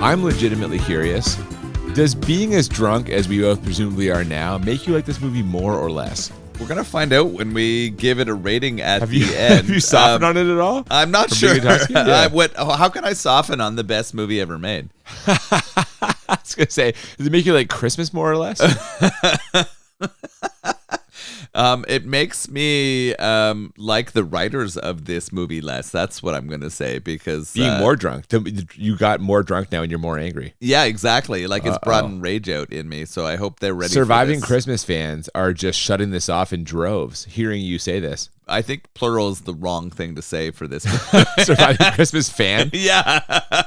I'm legitimately curious. Does being as drunk as we both presumably are now make you like this movie more or less? We're going to find out when we give it a rating at Have the you, end. Have you softened on it at all? I'm not From sure. being intoxicated? Yeah. How can I soften on the best movie ever made? I was going to say, does it make you like Christmas more or less? It makes me like the writers of this movie less. That's what I'm going to say, because Being more drunk. You got more drunk now and you're more angry. Yeah, exactly. Like it's brought rage out in me. So I hope they're ready. Surviving for this. Christmas fans are just shutting this off in droves, hearing you say this. I think plural is the wrong thing to say for this. Surviving Christmas fan? Yeah.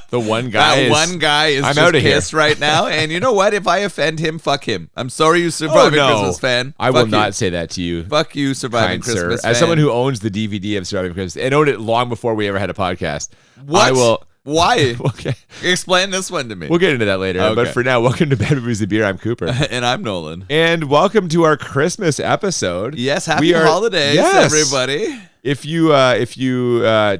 The one guy one guy is I'm just out of pissed here. right now. And you know what? If I offend him, fuck him. I'm sorry, you Surviving Christmas fan. I will not say that to you. Fuck you, Surviving kind Christmas sir. fan. As someone who owns the DVD of Surviving Christmas and owned it long before we ever had a podcast, What? I will. Why? Okay. Explain this one to me. We'll get into that later. Okay. But for now, welcome to Bad Movies and Beer. I'm Cooper. And I'm Nolan. And welcome to our Christmas episode. Yes, happy holidays, everybody. If you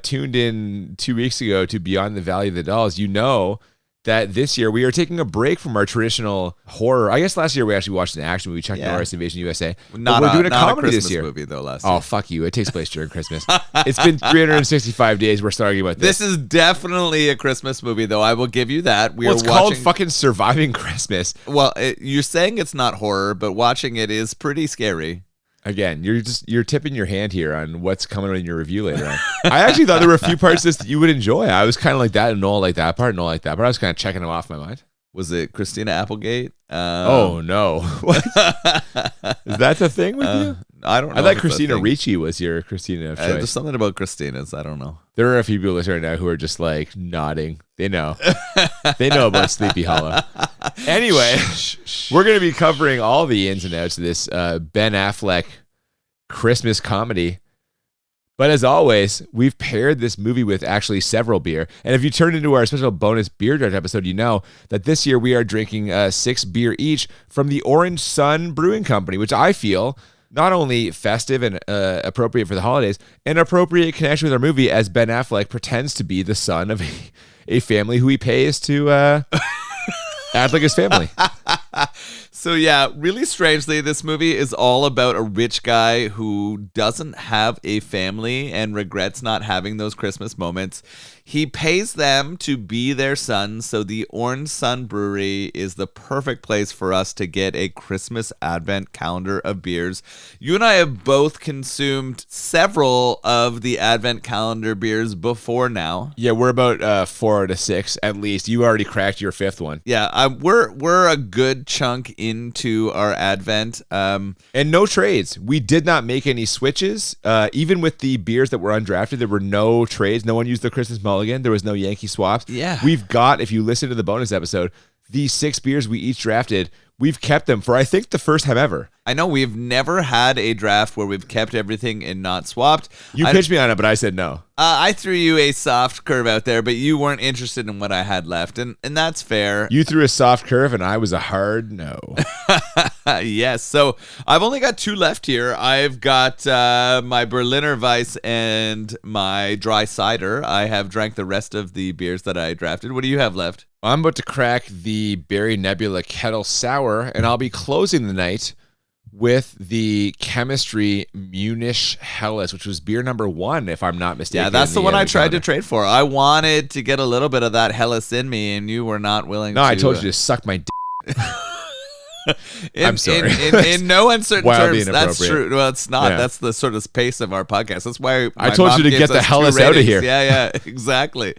tuned in 2 weeks ago to Beyond the Valley of the Dolls, you know that this year we are taking a break from our traditional horror. I guess last year we actually watched an action movie, Chuck Norris Invasion USA. We're doing a comedy this year. Movie though. Last year. Oh, fuck you! It takes place during Christmas. It's been 365 days. We're starting about this. This is definitely a Christmas movie, though. I will give you that. It's called fucking Surviving Christmas. Well, you're saying it's not horror, but watching it is pretty scary. Again, you're tipping your hand here on what's coming in your review later on. I actually thought there were a few parts of this that you would enjoy. I was kind of like that, and Noel like that part, Noel like that part. I was kind of checking them off in my mind. Was it Christina Applegate? Oh no, what? Is that the thing with you? I don't know. I thought Christina Ricci was your Christina of choice. There's something about Christina's. I don't know. There are a few people listening right now who are just like nodding. They know. They know about Sleepy Hollow. Anyway, we're going to be covering all the ins and outs of this Ben Affleck Christmas comedy. But as always, we've paired this movie with actually several beer. And if you turned into our special bonus beer draft episode, you know that this year we are drinking 6 beer each from the Oranje Son Brewing Company, which I feel not only festive and appropriate for the holidays, an appropriate connection with our movie as Ben Affleck pretends to be the son of a family who he pays to act like his family. So yeah, really strangely, this movie is all about a rich guy who doesn't have a family and regrets not having those Christmas moments. He pays them to be their sons, so the Oranje Son Brewery is the perfect place for us to get a Christmas advent calendar of beers. You and I have both consumed several of the advent calendar beers before now. Yeah, we're about 4 to 6 at least. You already cracked your 5th one. Yeah, we're a good chunk into our advent. And no trades. We did not make any switches. Even with the beers that were undrafted, there were no trades. No one used the Christmas mulligan. There was no Yankee swaps. Yeah. We've got, if you listen to the bonus episode, these 6 beers we each drafted, we've kept them for, I think, the first time ever. I know we've never had a draft where we've kept everything and not swapped. You pitched me on it, but I said no. I threw you a soft curve out there, but you weren't interested in what I had left, and that's fair. You threw a soft curve, and I was a hard no. Yes, so I've only got 2 left here. I've got my Berliner Weiss and my dry cider. I have drank the rest of the beers that I drafted. What do you have left? I'm about to crack the Berry Nebula Kettle Sour, and I'll be closing the night with the Chemistry Munich Helles, which was beer number 1, if I'm not mistaken. Yeah, that's the one I tried to trade for. I wanted to get a little bit of that Helles in me, and you were not willing to. No, I told you to suck my dick. I'm sorry. In no uncertain terms, that's true. Well, it's not. Yeah. That's the sort of pace of our podcast. That's why I told you to get the Helles out of here. Yeah, exactly.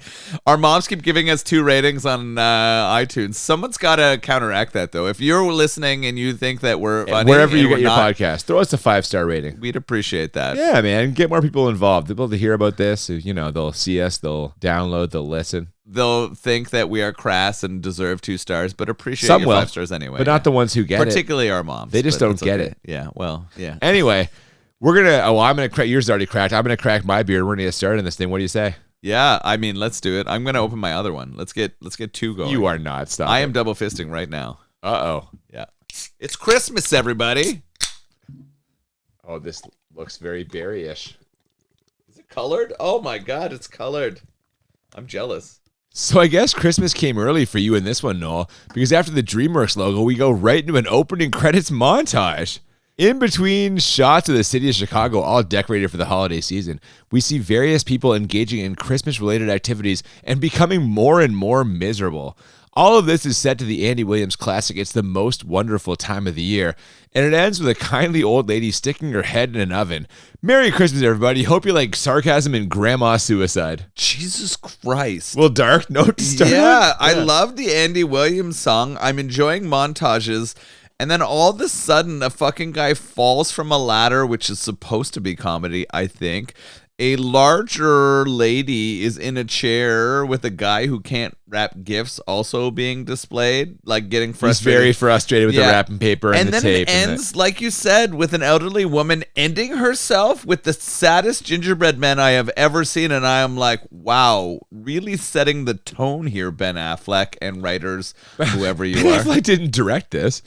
Our moms keep giving us 2 ratings on iTunes. Someone's got to counteract that, though. If you're listening and you think that we're funny, wherever you get your podcast, throw us a 5-star rating. We'd appreciate that. Yeah, man. Get more people involved. They'll be able to hear about this. You know, they'll see us. They'll download. They'll listen. They'll think that we are crass and deserve 2 stars, but appreciate Some your will, 5 stars anyway. But not the ones who get Particularly our moms. They just don't get it. Yeah, well, yeah. Anyway, I'm going to crack. Yours already cracked. I'm going to crack my beer. We're going to get started on this thing. What do you say? Yeah, I mean, let's do it. I'm going to open my other one. Let's get 2 going. You are not. Stop. I am double fisting right now. Uh-oh. Yeah. It's Christmas, everybody. Oh, this looks very berry-ish. Is it colored? Oh, my God, it's colored. I'm jealous. So I guess Christmas came early for you in this one, Noel, because after the DreamWorks logo, we go right into an opening credits montage. In between shots of the city of Chicago, all decorated for the holiday season, we see various people engaging in Christmas-related activities and becoming more and more miserable. All of this is set to the Andy Williams classic, It's the Most Wonderful Time of the Year, and it ends with a kindly old lady sticking her head in an oven. Merry Christmas, everybody. Hope you like sarcasm and grandma suicide. Jesus Christ. Well, dark note to start Yeah, with? I love the Andy Williams song. I'm enjoying montages. And then all of a sudden, a fucking guy falls from a ladder, which is supposed to be comedy, I think. A larger lady is in a chair with a guy who can't wrap gifts also being displayed, like getting frustrated. He's very frustrated with the wrapping paper and the tape. And then it ends, like you said, with an elderly woman ending herself with the saddest gingerbread man I have ever seen. And I am like, wow, really setting the tone here, Ben Affleck and writers, whoever you Ben are. Affleck didn't direct this.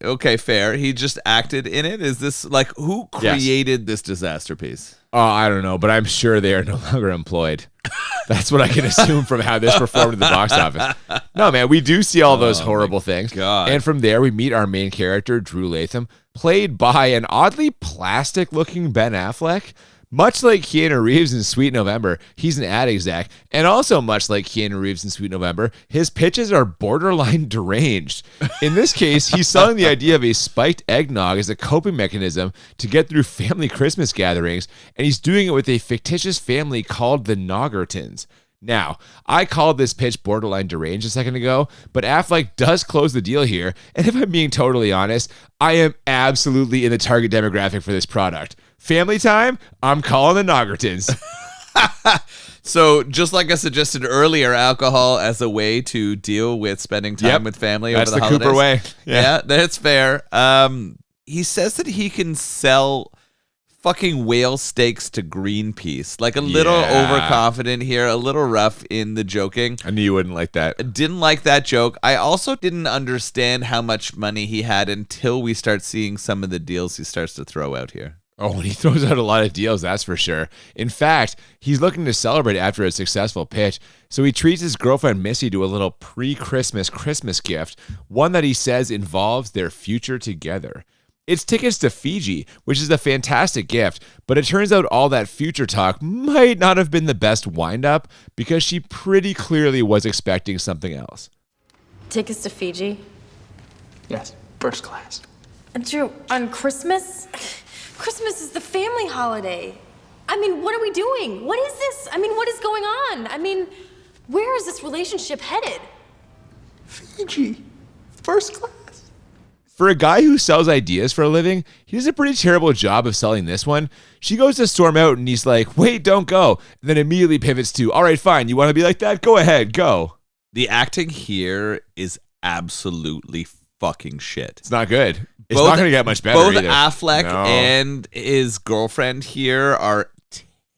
Okay, fair. He just acted in it. Is this like who created this disaster piece? Oh, I don't know, but I'm sure they are no longer employed. That's what I can assume from how this performed at the box office. No, man, we do see all those horrible things. God. And from there, we meet our main character, Drew Latham, played by an oddly plastic-looking Ben Affleck. Much like Keanu Reeves in Sweet November, he's an ad exec. And also much like Keanu Reeves in Sweet November, his pitches are borderline deranged. In this case, he's selling the idea of a spiked eggnog as a coping mechanism to get through family Christmas gatherings, and he's doing it with a fictitious family called the Noggertons. Now, I called this pitch borderline deranged a second ago, but Affleck does close the deal here, and if I'm being totally honest, I am absolutely in the target demographic for this product. Family time, I'm calling the Noggertons. So just like I suggested earlier, alcohol as a way to deal with spending time with family over the holidays. That's the Cooper way. Yeah, that's fair. He says that he can sell fucking whale steaks to Greenpeace. Like a little overconfident here, a little rough in the joking. I knew you wouldn't like that. I didn't like that joke. I also didn't understand how much money he had until we start seeing some of the deals he starts to throw out here. Oh, and he throws out a lot of deals, that's for sure. In fact, he's looking to celebrate after a successful pitch, so he treats his girlfriend Missy to a little pre-Christmas Christmas gift, one that he says involves their future together. It's tickets to Fiji, which is a fantastic gift, but it turns out all that future talk might not have been the best wind-up because she pretty clearly was expecting something else. Tickets to Fiji? Yes, first class. Drew, on Christmas? Christmas is the family holiday. I mean, what are we doing? What is this? I mean, what is going on? I mean, where is this relationship headed? Fiji, first class. For a guy who sells ideas for a living, he does a pretty terrible job of selling this one. She goes to storm out and he's like, wait, don't go. And then immediately pivots to, all right, fine, you want to be like that? Go ahead, go. The acting here is absolutely fucking shit. It's not good. It's not going to get much better Both either. Affleck and his girlfriend here are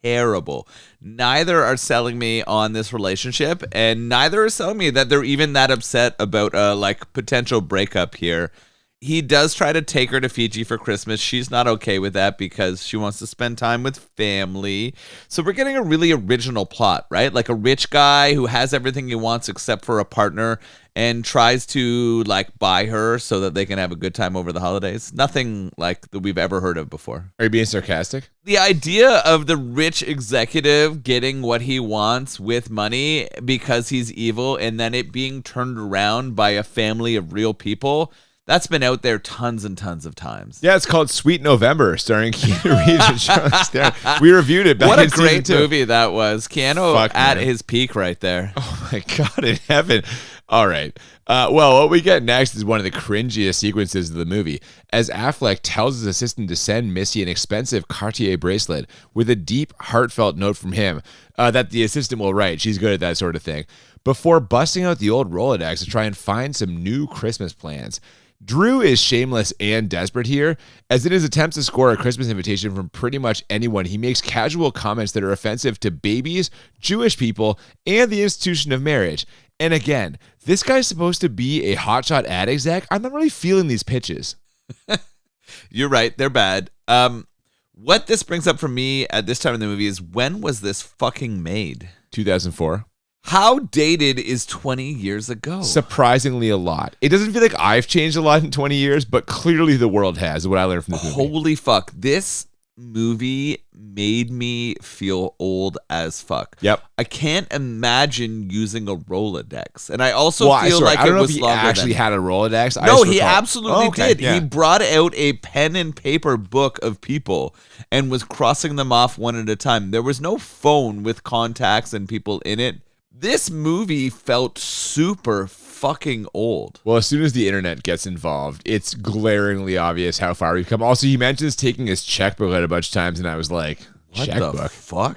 terrible. Neither are selling me on this relationship, and neither are selling me that they're even that upset about a potential breakup here. He does try to take her to Fiji for Christmas. She's not okay with that because she wants to spend time with family. So we're getting a really original plot, right? Like a rich guy who has everything he wants except for a partner and tries to buy her so that they can have a good time over the holidays. Nothing like that we've ever heard of before. Are you being sarcastic? The idea of the rich executive getting what he wants with money because he's evil and then it being turned around by a family of real people, that's been out there tons and tons of times. Yeah, it's called Sweet November, starring Keanu Reeves and Charlize Theron. We reviewed it back What a in season great 2. movie that was. Keanu at his peak right there. Oh my God in heaven. All right. Well, what we get next is one of the cringiest sequences of the movie, as Affleck tells his assistant to send Missy an expensive Cartier bracelet with a deep, heartfelt note from him that the assistant will write. She's good at that sort of thing. Before busting out the old Rolodex to try and find some new Christmas plans. Drew is shameless and desperate here, as in his attempts to score a Christmas invitation from pretty much anyone, he makes casual comments that are offensive to babies, Jewish people, and the institution of marriage. And again, this guy's supposed to be a hotshot ad exec. I'm not really feeling these pitches. You're right. They're bad. What this brings up for me at this time in the movie is, when was this fucking made? 2004. How dated is 20 years ago? Surprisingly a lot. It doesn't feel like I've changed a lot in 20 years, but clearly the world has, is what I learned from this movie. Holy fuck. This movie made me feel old as fuck. Yep. I can't imagine using a Rolodex. And I also Well, feel sorry, like I don't it know was if he longer actually than... had a Rolodex. I No, just he recall- absolutely Oh, okay, did. yeah. He brought out a pen and paper book of people and was crossing them off one at a time. There was no phone with contacts and people in it. This movie felt super fucking old. Well, as soon as the internet gets involved, it's glaringly obvious how far we've come. Also, he mentions taking his checkbook out a bunch of times, and I was like, What checkbook? the fuck?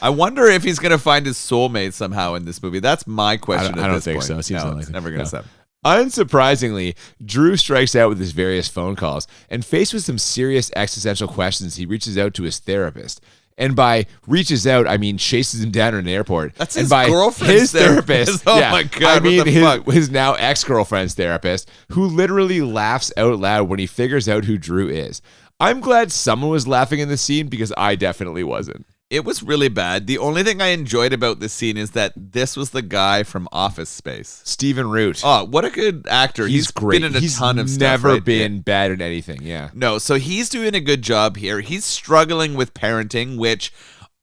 I wonder if he's going to find his soulmate somehow in this movie. That's my question I at don't this think point. so. It seems No, unlikely. it's never going to No. happen. Unsurprisingly, Drew strikes out with his various phone calls, and faced with some serious existential questions, he reaches out to his therapist. And by reaches out, I mean chases him down in an airport. That's and his by girlfriend's his therapist. Oh my God, I what mean the fuck? his now ex-girlfriend's therapist, who literally laughs out loud when he figures out who Drew is. I'm glad someone was laughing in the scene because I definitely wasn't. It was really bad. The only thing I enjoyed about this scene is that this was the guy from Office Space. Stephen Root. Oh, what a good actor. He's great. Been in a He's ton of stuff. never right? been bad at anything. Yeah. No, so he's doing a good job here. He's struggling with parenting, which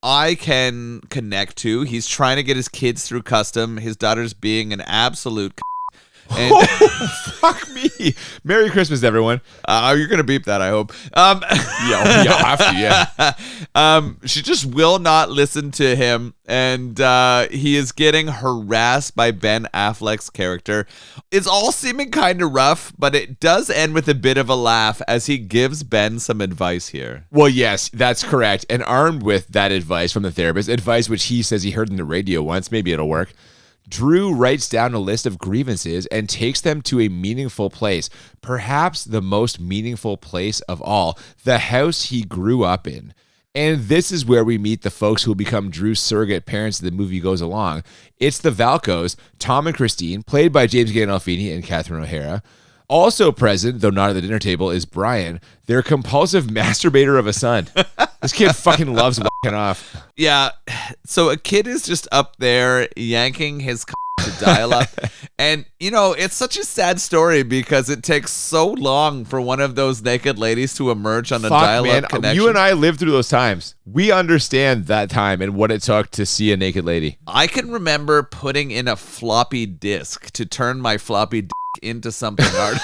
I can connect to. He's trying to get his kids through custom. His daughter's being an absolute and Fuck me. Merry Christmas, everyone. you're gonna beep that, I hope. Yeah, you'll have to, yeah. She just will not listen to him, and he is getting harassed by Ben Affleck's character. It's all seeming kind of rough, but it does end with a bit of a laugh as he gives Ben some advice here. Well, yes, that's correct. And armed with that advice from the therapist, advice which he says he heard on the radio once, maybe it'll work, Drew writes down a list of grievances and takes them to a meaningful place, perhaps the most meaningful place of all, the house he grew up in. And this is where we meet the folks who will become Drew's surrogate parents as the movie goes along. It's the Valcos, Tom and Christine, played by James Gandolfini and Catherine O'Hara. Also present, though not at the dinner table, is Brian, their compulsive masturbator of a son. This kid fucking loves whacking off. Yeah, so a kid is just up there yanking his to dial up. And, you know, it's such a sad story because it takes so long for one of those naked ladies to emerge on a dial-up connection. You and I lived through those times. We understand that time and what it took to see a naked lady. I can remember putting in a floppy disk to turn my floppy disk into something hard.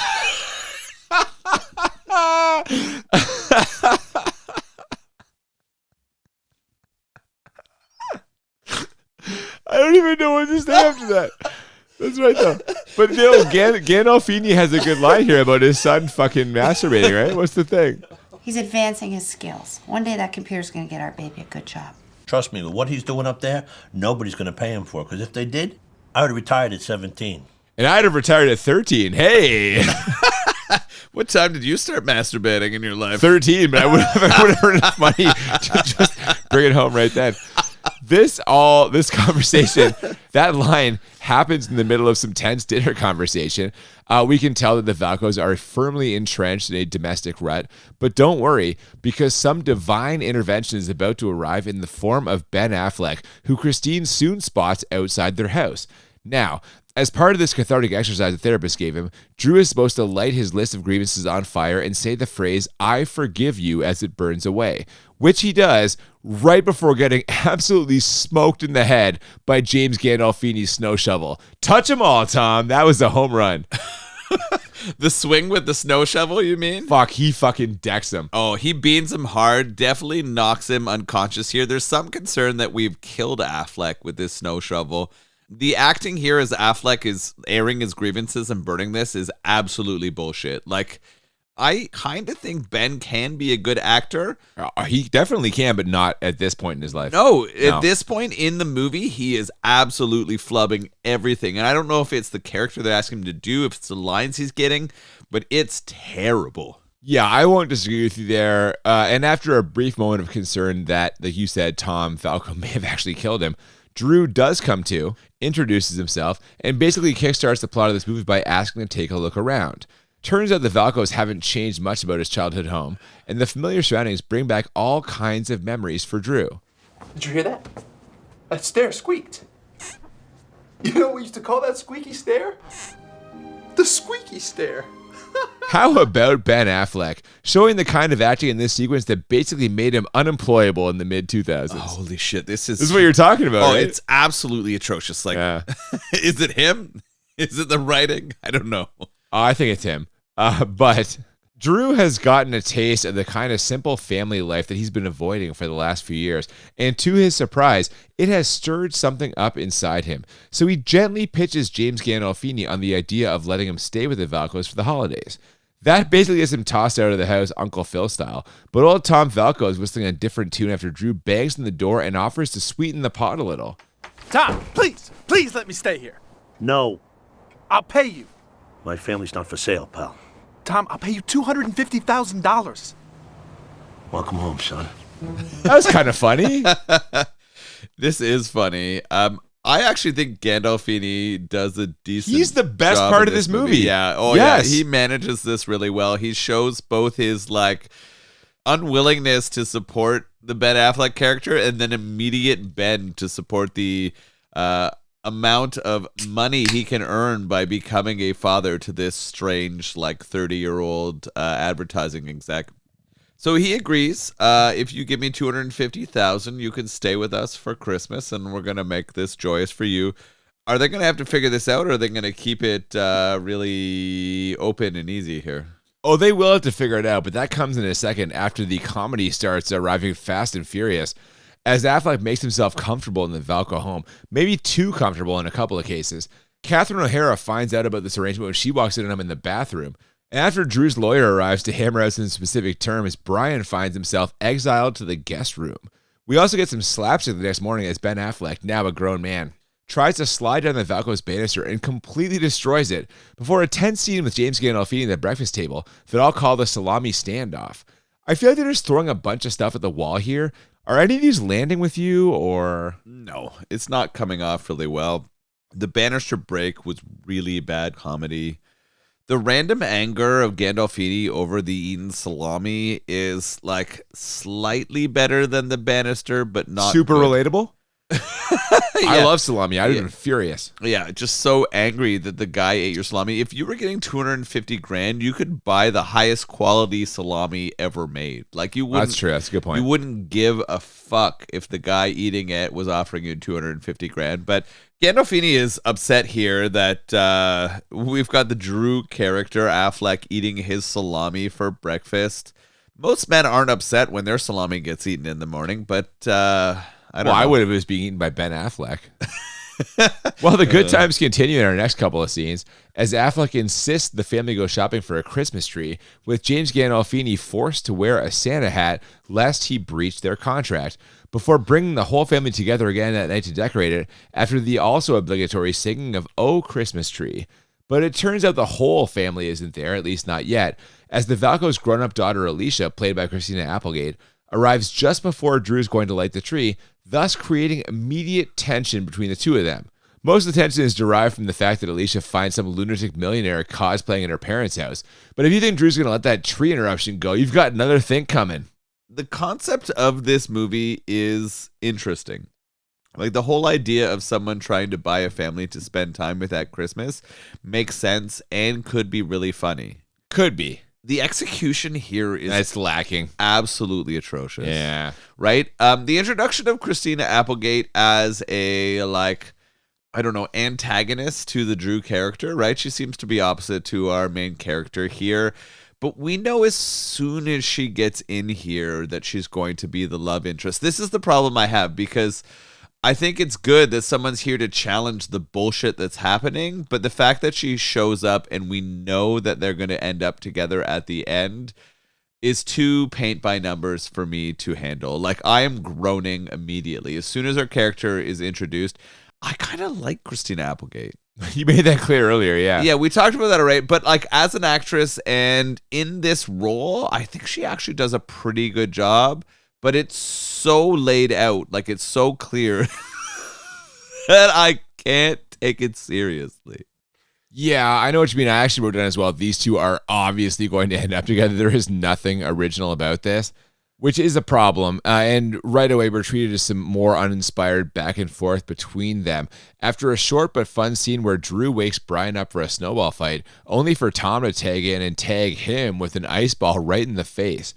I don't even know what to say after that. That's right, though. But no, Gandolfini has a good line here about his son fucking masturbating, right? What's the thing? He's advancing his skills. One day that computer's going to get our baby a good job. Trust me, what he's doing up there, nobody's going to pay him for. Because if they did, I would have retired at 17. And I'd have retired at 13. Hey! What time did you start masturbating in your life? 13, but I would have earned enough money to just bring it home right then. This conversation, that line happens in the middle of some tense dinner conversation. We can tell that the Valcos are firmly entrenched in a domestic rut, but don't worry, because some divine intervention is about to arrive in the form of Ben Affleck, who Christine soon spots outside their house. Now, as part of this cathartic exercise the therapist gave him, Drew is supposed to light his list of grievances on fire and say the phrase, "I forgive you," as it burns away, which he does right before getting absolutely smoked in the head by James Gandolfini's snow shovel. Touch 'em all, Tom. That was a home run. The swing with the snow shovel, you mean? Fuck, he fucking decks him. Oh, he beans him hard, definitely knocks him unconscious here. There's some concern that we've killed Affleck with this snow shovel. The acting here as Affleck is airing his grievances and burning this is absolutely bullshit. Like, I kind of think Ben can be a good actor. He definitely can, but not at this point in his life. No, at this point in the movie, he is absolutely flubbing everything. And I don't know if it's the character they're asking him to do, if it's the lines he's getting, but it's terrible. Yeah, I won't disagree with you there. And after a brief moment of concern that, like you said, Tom Falco may have actually killed him, Drew does come to, introduces himself, and basically kickstarts the plot of this movie by asking to take a look around. Turns out the Valcos haven't changed much about his childhood home, and the familiar surroundings bring back all kinds of memories for Drew. Did you hear that? That stair squeaked. You know what we used to call that squeaky stare? The squeaky stare. How about Ben Affleck showing the kind of acting in this sequence that basically made him unemployable in the mid-2000s? Holy shit, this This is what you're talking about, right? It's absolutely atrocious. Like, is it him? Is it the writing? I don't know. I think it's him. But Drew has gotten a taste of the kind of simple family life that he's been avoiding for the last few years. And to his surprise, it has stirred something up inside him. So he gently pitches James Gandolfini on the idea of letting him stay with the Valcos for the holidays. That basically gets him tossed out of the house Uncle Phil style. But old Tom Valco is whistling a different tune after Drew bangs on the door and offers to sweeten the pot a little. Tom, please let me stay here. No, I'll pay you. my family's not for sale, pal. Tom, I'll pay you $250,000. Welcome home, son. That was kind of funny. This is funny. I actually think Gandolfini does a decent He's the best job part in of this movie. Yeah. Oh, Yes. yeah. He manages this really well. He shows both his like unwillingness to support the Ben Affleck character and then immediate bend to support the amount of money he can earn by becoming a father to this strange like 30-year-old advertising exec. So he agrees. If you give me $250,000, you can stay with us for Christmas, and we're gonna make this joyous for you. Are they gonna have to figure this out, or are they gonna keep it really open and easy here? Oh, they will have to figure it out, but that comes in a second after the comedy starts arriving fast and furious. As Affleck makes himself comfortable in the Valco home, maybe too comfortable in a couple of cases. Catherine O'Hara finds out about this arrangement when she walks in on him in the bathroom. And after Drew's lawyer arrives to hammer out some specific terms, Brian finds himself exiled to the guest room. We also get some slapstick the next morning as Ben Affleck, now a grown man, tries to slide down the Valco's banister and completely destroys it before a tense scene with James Gandolfini at the breakfast table that I'll call the salami standoff. I feel like they're just throwing a bunch of stuff at the wall here. Are any of these landing with you, or? No, it's not coming off really well. The banister break was really bad comedy. The random anger of Gandolfini over the eaten salami is like slightly better than the banister, but not super good. Relatable? I love salami. I'd have been furious. Yeah, just so angry that the guy ate your salami. If you were getting $250,000, you could buy the highest quality salami ever made. Like you wouldn't. That's true. That's a good point. You wouldn't give a fuck if the guy eating it was offering you $250,000. But Gandolfini is upset here that we've got the Drew character Affleck eating his salami for breakfast. Most men aren't upset when their salami gets eaten in the morning, but I don't know. I would have was being eaten by Ben Affleck. Well, the good times continue in our next couple of scenes as Affleck insists the family go shopping for a Christmas tree, with James Gandolfini forced to wear a Santa hat lest he breach their contract, before bringing the whole family together again that night to decorate it after the also obligatory singing of "Oh Christmas Tree." But it turns out the whole family isn't there, at least not yet, as the Valco's grown-up daughter Alicia, played by Christina Applegate, arrives just before Drew's going to light the tree, thus creating immediate tension between the two of them. Most of the tension is derived from the fact that Alicia finds some lunatic millionaire cosplaying in her parents' house. But if you think Drew's going to let that tree interruption go, you've got another thing coming. The concept of this movie is interesting. Like the whole idea of someone trying to buy a family to spend time with at Christmas makes sense and could be really funny. Could be. The execution here is That's lacking. absolutely atrocious. Yeah. Right? The introduction of Christina Applegate as a, like, I don't know, antagonist to the Drew character, right? She seems to be opposite to our main character here. But we know as soon as she gets in here that she's going to be the love interest. This is the problem I have, because I think it's good that someone's here to challenge the bullshit that's happening, but the fact that she shows up and we know that they're going to end up together at the end is too paint by numbers for me to handle. Like, I am groaning immediately. As soon as her character is introduced, I kind of like Christina Applegate. You made that clear earlier, yeah. Yeah, we talked about that already, but like as an actress and in this role, I think she actually does a pretty good job. But it's so laid out, like it's so clear that I can't take it seriously. Yeah, I know what you mean. I actually wrote down as well, these two are obviously going to end up together. There is nothing original about this. which is a problem. And right away, we're treated to some more uninspired back and forth between them. After a short but fun scene where Drew wakes Brian up for a snowball fight, only for Tom to tag in and tag him with an ice ball right in the face.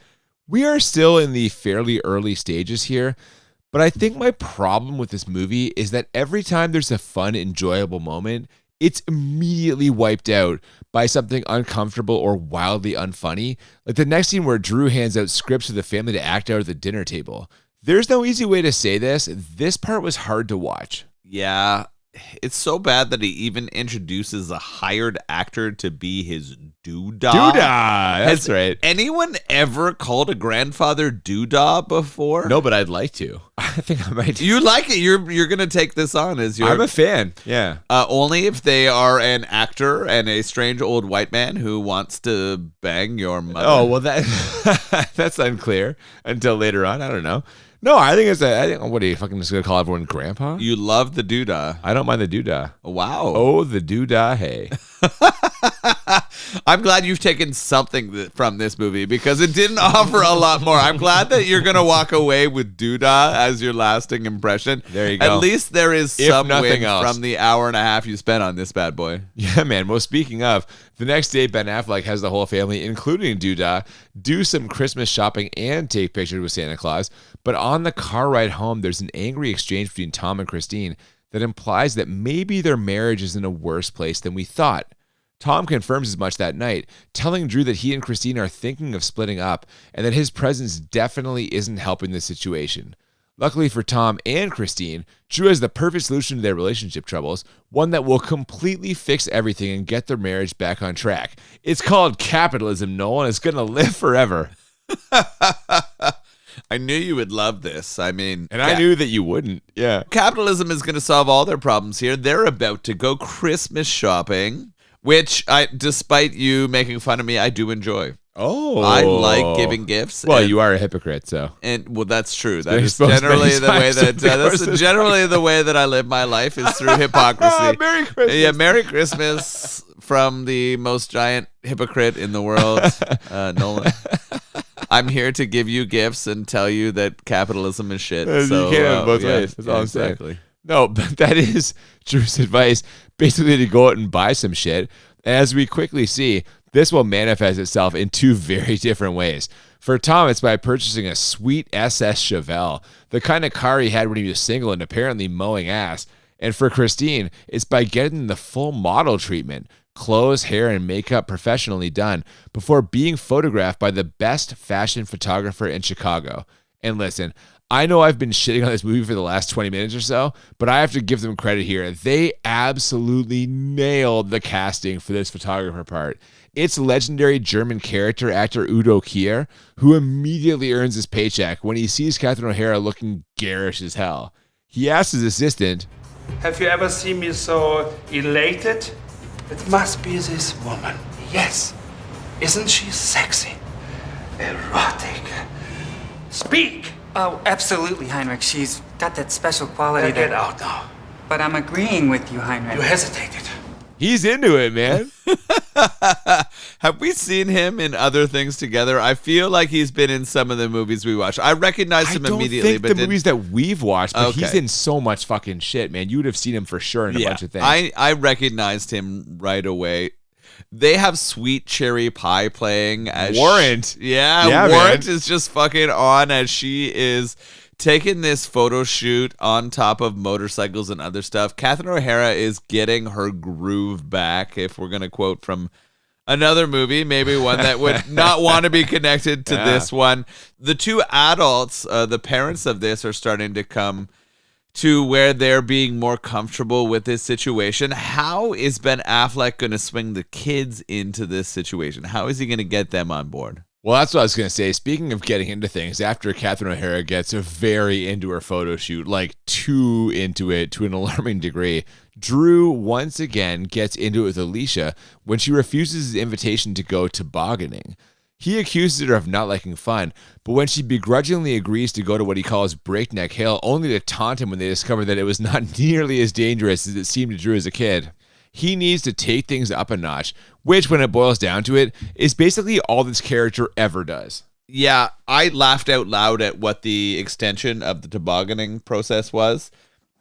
We are still in the fairly early stages here, but I think my problem with this movie is that every time there's a fun, enjoyable moment, it's immediately wiped out by something uncomfortable or wildly unfunny. Like the next scene where Drew hands out scripts to the family to act out at the dinner table. There's no easy way to say this. This part was hard to watch. Yeah, it's so bad that he even introduces a hired actor to be his doodah. Doodah, that's Has right. anyone ever called a grandfather doodah before? No, but I'd like to. I think I might. You like it. You're gonna take this on as your. I'm a fan. Yeah. Only if they are an actor and a strange old white man who wants to bang your mother. Oh well, that that's unclear until later on. I don't know. No, I think it's I think what are you fucking just gonna call everyone grandpa? You love the doodah. I don't mind the doodah. Wow. Oh, the doodah. Hey. I'm glad you've taken something from this movie because it didn't offer a lot more. I'm glad that you're going to walk away with doodah as your lasting impression. There you go. At least there is If some nothing win else. from the hour and a half you spent on this bad boy. Yeah, man. Well, speaking of, the next day, Ben Affleck has the whole family, including Doodah, do some Christmas shopping and take pictures with Santa Claus. But on the car ride home, there's an angry exchange between Tom and Christine that implies that maybe their marriage is in a worse place than we thought. Tom confirms as much that night, telling Drew that he and Christine are thinking of splitting up and that his presence definitely isn't helping the situation. Luckily for Tom and Christine, Drew has the perfect solution to their relationship troubles, one that will completely fix everything and get their marriage back on track. It's called capitalism, Nolan. It's going to live forever. I knew you would love this. I mean, And I knew that you wouldn't. Yeah. capitalism is going to solve all their problems here. They're about to go Christmas shopping, which despite you making fun of me, I do enjoy. Oh. I like giving gifts. Well, and- you are a hypocrite, so. And well, that's true. That You're is supposed generally many the way times that in the course of generally the way that I live my life is through hypocrisy. Merry Christmas. Yeah, Merry Christmas from the most giant hypocrite in the world, Nolan. I'm here to give you gifts and tell you that capitalism is shit. So you can't have it both yeah, ways. That's all I'm saying. exactly. No, but that is Drew's advice, basically to go out and buy some shit. As we quickly see, this will manifest itself in two very different ways. For Tom, it's by purchasing a sweet SS Chevelle, the kind of car he had when he was single and apparently mowing ass. And for Christine, it's by getting the full model treatment, clothes, hair, and makeup professionally done before being photographed by the best fashion photographer in Chicago. And listen, I know I've been shitting on this movie for the last 20 minutes or so, but I have to give them credit here. They absolutely nailed the casting for this photographer part. It's legendary German character actor Udo Kier, who immediately earns his paycheck when he sees Catherine O'Hara looking garish as hell. He asks his assistant, Have you ever seen me so elated? It must be this woman. Yes. Isn't she sexy? Erotic. Speak! Oh, absolutely, Heinrich. She's got that special quality Get that... out now. But I'm agreeing with you, Heinrich. You hesitated. he's into it, man. Have we seen him in other things together? I feel like he's been in some of the movies we watched. I recognized him immediately, think but the didn't- movies that we've watched, but he's Okay. in so much fucking shit, man. You would have seen him for sure in a bunch of things. I recognized him right away. They have Sweet Cherry Pie playing as Warrant. Yeah, Yeah, Warrant man. is just fucking on as she is taking this photo shoot on top of motorcycles and other stuff. Catherine O'Hara is getting her groove back, if we're going to quote from another movie, maybe one that would not want to be connected to this one. The two adults, the parents of this, are starting to come to where they're being more comfortable with this situation. How is Ben Affleck going to swing the kids into this situation? How is he going to get them on board? Well, that's what I was going to say. Speaking of getting into things, after Catherine O'Hara gets very into her photo shoot, like too into it to an alarming degree, Drew once again gets into it with Alicia when she refuses his invitation to go tobogganing. He accuses her of not liking fun, but when she begrudgingly agrees to go to what he calls Breakneck Hill, only to taunt him when they discover that it was not nearly as dangerous as it seemed to Drew as a kid. He needs to take things up a notch, which, when it boils down to it, is basically all this character ever does. Yeah, I laughed out loud at what the extension of the tobogganing process was.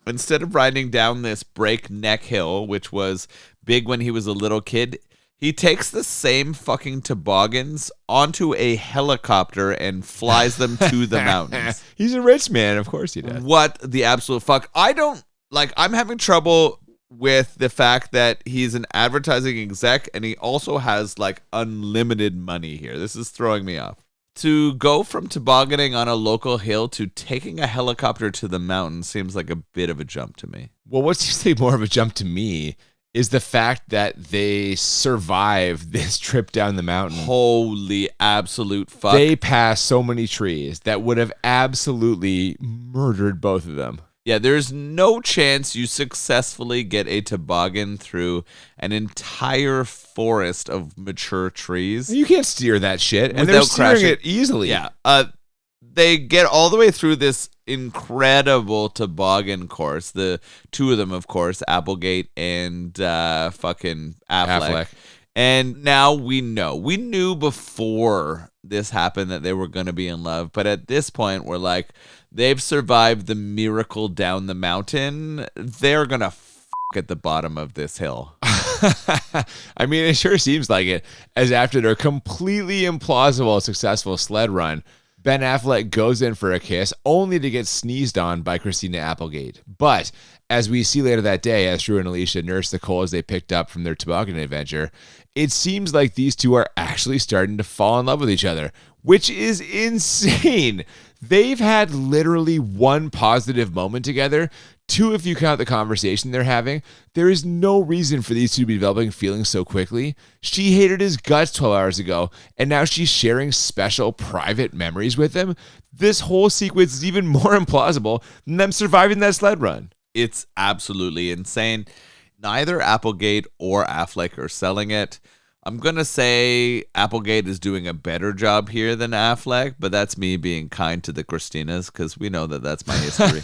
Instead of riding down this breakneck hill, which was big when he was a little kid, he takes the same fucking toboggans onto a helicopter and flies them to the mountains. He's a rich man. Of course he does. What the absolute fuck? I'm having trouble with the fact that he's an advertising exec and he also has like unlimited money here. This is throwing me off. To go from tobogganing on a local hill to taking a helicopter to the mountain seems like a bit of a jump to me. Well, what seems to be more of a jump to me is the fact that they survived this trip down the mountain. Holy absolute fuck. They passed so many trees that would have absolutely murdered both of them. Yeah, there's no chance you successfully get a toboggan through an entire forest of mature trees. You can't steer that shit, and they're steering it easily. Yeah, they get all the way through this incredible toboggan course. The two of them, of course, Applegate and fucking Affleck. And now we know. We knew before this happened that they were going to be in love, but at this point, we're like, they've survived the miracle down the mountain. They're going to at the bottom of this hill. I mean, it sure seems like it, as after their completely implausible successful sled run, Ben Affleck goes in for a kiss only to get sneezed on by Christina Applegate. But as we see later that day, as Drew and Alicia nurse the coals they picked up from their toboggan adventure, it seems like these two are actually starting to fall in love with each other, which is insane. They've had literally one positive moment together, two if you count the conversation they're having. There is no reason for these two to be developing feelings so quickly. She hated his guts 12 hours ago, and now she's sharing special private memories with him. This whole sequence is even more implausible than them surviving that sled run. It's absolutely insane. Neither Applegate or Affleck are selling it. I'm going to say Applegate is doing a better job here than Affleck, but that's me being kind to the Christinas because we know that that's my history.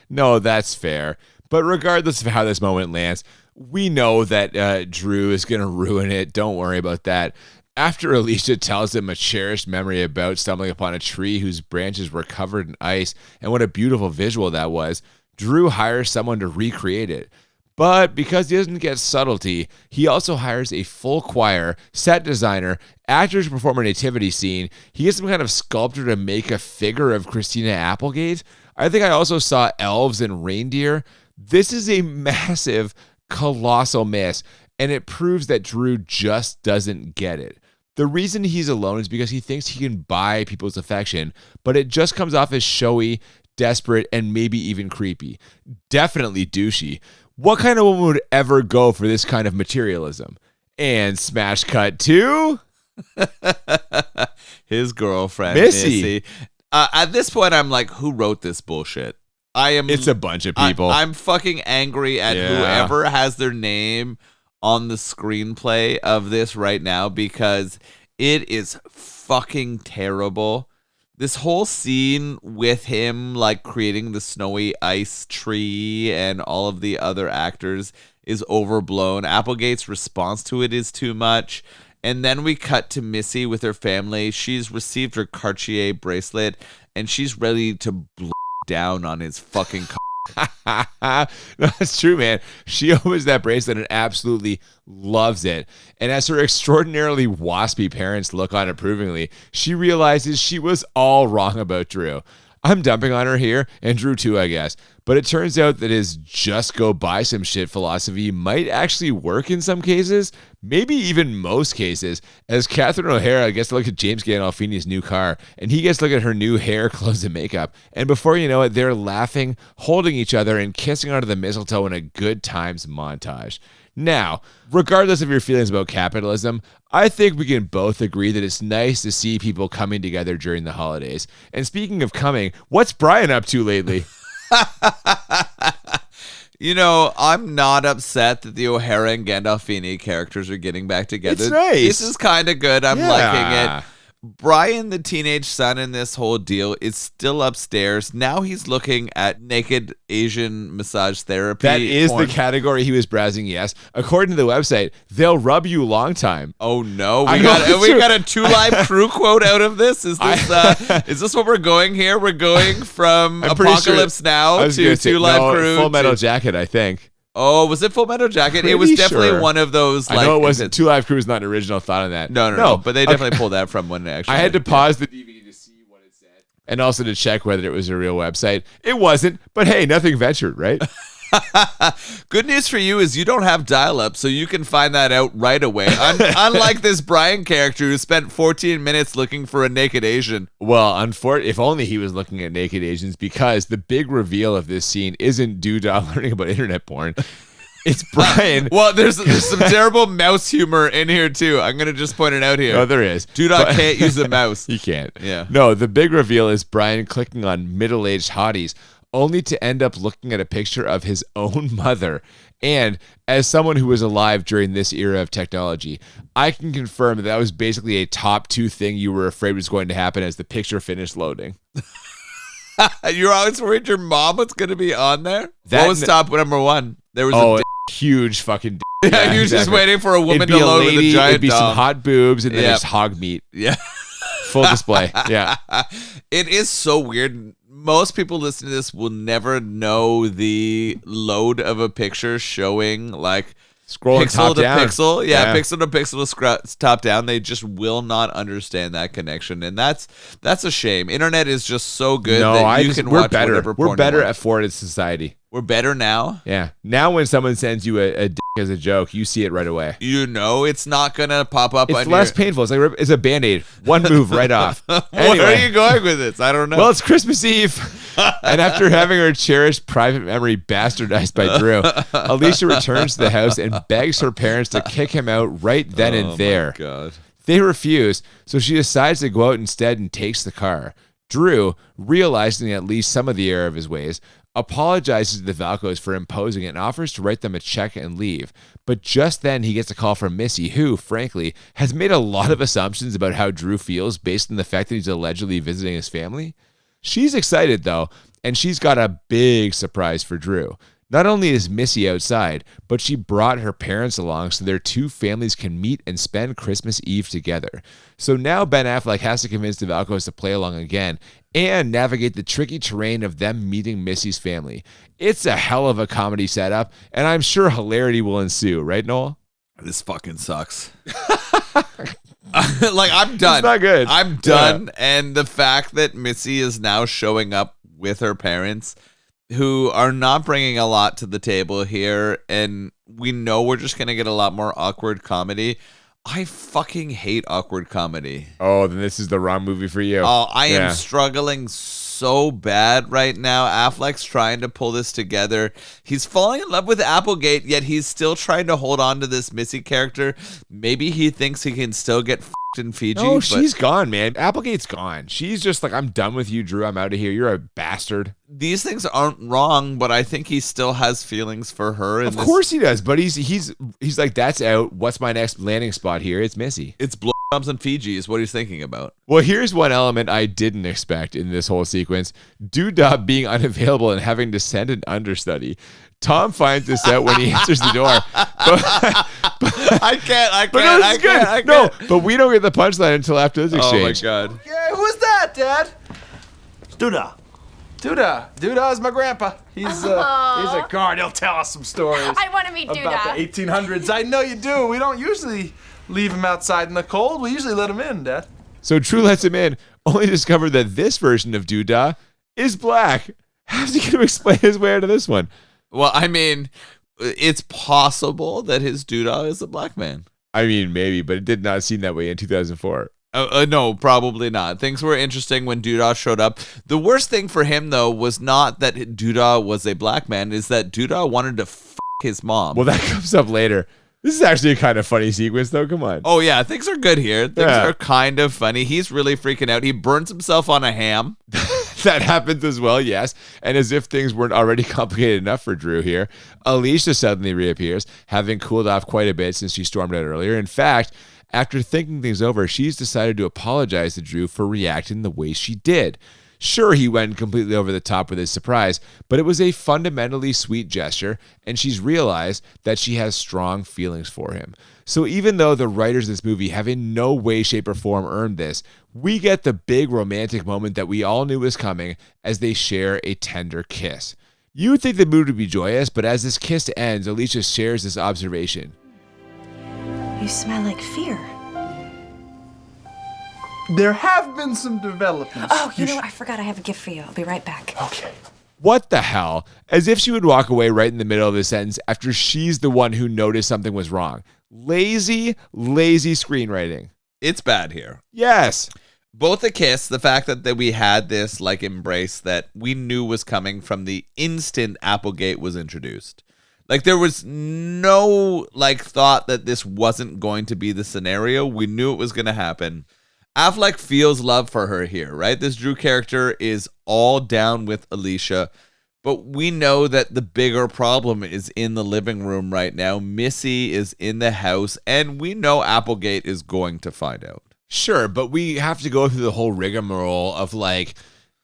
No, that's fair. But regardless of how this moment lands, we know that Drew is going to ruin it. Don't worry about that. After Alicia tells him a cherished memory about stumbling upon a tree whose branches were covered in ice and what a beautiful visual that was, Drew hires someone to recreate it. But because he doesn't get subtlety, he also hires a full choir, set designer, actors to perform a nativity scene. He gets some kind of sculptor to make a figure of Christina Applegate. I think I also saw elves and reindeer. This is a massive, colossal miss, and it proves that Drew just doesn't get it. The reason he's alone is because he thinks he can buy people's affection, but it just comes off as showy, desperate, and maybe even creepy. Definitely douchey. What kind of woman would ever go for this kind of materialism? And smash cut to his girlfriend, Missy. At this point, I'm like, who wrote this bullshit? It's a bunch of people. I'm fucking angry at whoever has their name on the screenplay of this right now because it is fucking terrible. This whole scene with him like creating the snowy ice tree and all of the other actors is overblown. Applegate's response to it is too much. And then we cut to Missy with her family. She's received her Cartier bracelet and she's ready to blow down on his fucking No, that's true, man. She opens that bracelet and absolutely loves it. And as her extraordinarily waspy parents look on approvingly, she realizes she was all wrong about Drew. I'm dumping on her here, and Drew too, I guess. But it turns out that his just go buy some shit philosophy might actually work in some cases, maybe even most cases, as Catherine O'Hara gets to look at James Gandolfini's new car, and he gets to look at her new hair, clothes, and makeup. And before you know it, they're laughing, holding each other, and kissing under the mistletoe in a good times montage. Now, regardless of your feelings about capitalism, I think we can both agree that it's nice to see people coming together during the holidays. And speaking of coming, what's Brian up to lately? You know, I'm not upset that the O'Hara and Gandolfini characters are getting back together. It's nice. This is kind of good. I'm liking it. Brian, the teenage son in this whole deal, is still upstairs. Now he's looking at naked Asian massage therapy. That is porn. the category he was browsing, yes. According to the website, they'll rub you long time. Oh no, I we know, got a 2 Live Crew quote out of this. Is this what we're going here? We're going from I'm pretty Apocalypse sure, Now to 2 Live Crew. Full Metal Jacket, I think. Oh, was it Full Metal Jacket? It was Pretty definitely sure. one of those. I know it wasn't. 2 Live Crew was not an original thought on that. No, but they definitely pulled that from one. Actually, I had to pause the DVD to see what it said, and also to check whether it was a real website. It wasn't, but hey, nothing ventured, right? Good news for you is you don't have dial-up, so you can find that out right away. Unlike this Brian character who spent 14 minutes looking for a naked Asian. Well, if only he was looking at naked Asians, because the big reveal of this scene isn't Doodah learning about internet porn. It's Brian. Well, there's some terrible mouse humor in here too. I'm gonna just point it out here. No, there is. Doodah can't use a mouse. He can't. Yeah. No, the big reveal is Brian clicking on middle-aged hotties, only to end up looking at a picture of his own mother. And as someone who was alive during this era of technology, I can confirm that was basically a top 2 thing you were afraid was going to happen as the picture finished loading. You're always worried your mom was going to be on there? That What was top number 1? There was a huge fucking dick. yeah, you're just waiting for a woman It'd be to load with a giant It'd be dong. some hot boobs and then Yep. just hog meat. Yeah. Full display. Yeah. It is so weird. Most people listening to this will never know the load of a picture showing like Scrolling pixel top to down. pixel. Yeah, pixel to pixel to top down. They just will not understand that connection. And that's a shame. Internet is just so good that you can we're watch better. whatever We're porn better you want. at forwarded society. We're better now. Yeah. Now when someone sends you a dick as a joke, you see it right away. You know it's not going to pop up It's on less your... painful. It's a Band-Aid. One move right off. Where are you going with this? I don't know. Well, it's Christmas Eve. And after having her cherished private memory bastardized by Drew, Alicia returns to the house and begs her parents to kick him out right then and there. Oh, my God. They refuse, so she decides to go out instead and takes the car. Drew, realizing at least some of the error of his ways, apologizes to the Valcos for imposing it and offers to write them a check and leave. But just then he gets a call from Missy, who, frankly, has made a lot of assumptions about how Drew feels based on the fact that he's allegedly visiting his family. She's excited, though, and she's got a big surprise for Drew. Not only is Missy outside, but she brought her parents along so their 2 families can meet and spend Christmas Eve together. So now Ben Affleck has to convince the Valcos to play along again and navigate the tricky terrain of them meeting Missy's family. It's a hell of a comedy setup, and I'm sure hilarity will ensue, right, Noel? This fucking sucks. Like, I'm done. It's not good. I'm done. Yeah. And the fact that Missy is now showing up with her parents, who are not bringing a lot to the table here, and we know we're just going to get a lot more awkward comedy. I fucking hate awkward comedy. Oh, then this is the wrong movie for you. Oh, I am struggling so bad right now. Affleck's trying to pull this together. He's falling in love with Applegate, yet he's still trying to hold on to this Missy character. Maybe he thinks he can still get in Fiji. No, she's gone, man. Applegate's gone. She's just like, I'm done with you, Drew. I'm out of here. You're a bastard. These things aren't wrong, but I think he still has feelings for her. Of course he does, but he's like, that's out. What's my next landing spot here? It's Missy. It's blowjobs and Fiji is what he's thinking about. Well, here's one element I didn't expect in this whole sequence. Doodah being unavailable and having to send an understudy. Tom finds this out when he answers the door. I can't. No, but we don't get the punchline until after this exchange. Oh my God. Yeah, who is that, Dad? It's Doodah. Doodah is my grandpa. He's a guard. He'll tell us some stories. I want to meet about Doodah. the 1800s. I know you do. We don't usually leave him outside in the cold. We usually let him in, Dad. So Drew lets him in, only to discover that this version of Doodah is black. How's he going to explain his way out of this one? Well, I mean, it's possible that his Doodah is a black man. I mean, maybe, but it did not seem that way in 2004. No, probably not. Things were interesting when Doodah showed up. The worst thing for him, though, was not that Doodah was a black man, is that Doodah wanted to f*** his mom. Well, that comes up later. This is actually a kind of funny sequence, though. Come on. Oh, yeah, things are good here. Things are kind of funny. He's really freaking out. He burns himself on a ham. That happens as well, yes. And as if things weren't already complicated enough for Drew here, Alicia suddenly reappears, having cooled off quite a bit since she stormed out earlier. In fact, After thinking things over, she's decided to apologize to Drew for reacting the way she did. Sure, he went completely over the top with his surprise, but it was a fundamentally sweet gesture, and she's realized that she has strong feelings for him. So even though the writers of this movie have in no way, shape, or form earned this, we get the big romantic moment that we all knew was coming as they share a tender kiss. You would think the mood would be joyous, but as this kiss ends, Alicia shares this observation. You smell like fear. There have been some developments. Oh, you know what? I forgot I have a gift for you. I'll be right back. Okay. What the hell? As if she would walk away right in the middle of the sentence after she's the one who noticed something was wrong. Lazy screenwriting. It's bad here. Yes. Both the kiss, the fact that we had this like embrace that we knew was coming from the instant Applegate was introduced. Like there was no like thought that this wasn't going to be the scenario. We knew it was going to happen. Affleck feels love for her here, right? This Drew character is all down with Alicia, but we know that the bigger problem is in the living room right now. Missy is in the house, and we know Applegate is going to find out. Sure, but we have to go through the whole rigmarole of like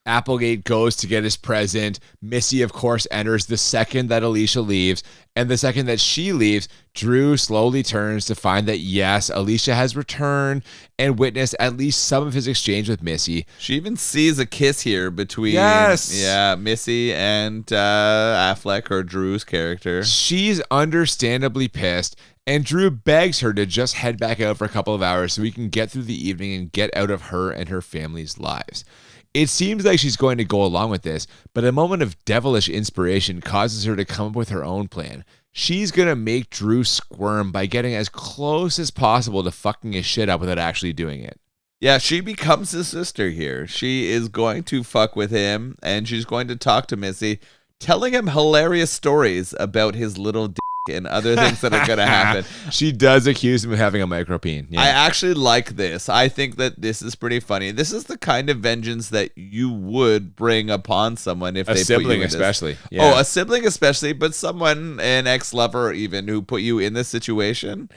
Applegate goes to get his present. Missy, of course, enters the second that Alicia leaves. And the second that she leaves, Drew slowly turns to find that, yes, Alicia has returned and witnessed at least some of his exchange with Missy. She even sees a kiss here between Missy and Affleck, or Drew's character. She's understandably pissed. And Drew begs her to just head back out for a couple of hours so we can get through the evening and get out of her and her family's lives. It seems like she's going to go along with this, but a moment of devilish inspiration causes her to come up with her own plan. She's going to make Drew squirm by getting as close as possible to fucking his shit up without actually doing it. Yeah, she becomes his sister here. She is going to fuck with him, and she's going to talk to Missy, telling him hilarious stories about his little dick and other things that are going to happen. She does accuse him of having a micropene. Yeah. I actually like this. I think that this is pretty funny. This is the kind of vengeance that you would bring upon someone if they put you in this. Especially. Yeah. Oh, a sibling especially, but someone, an ex-lover even, who put you in this situation.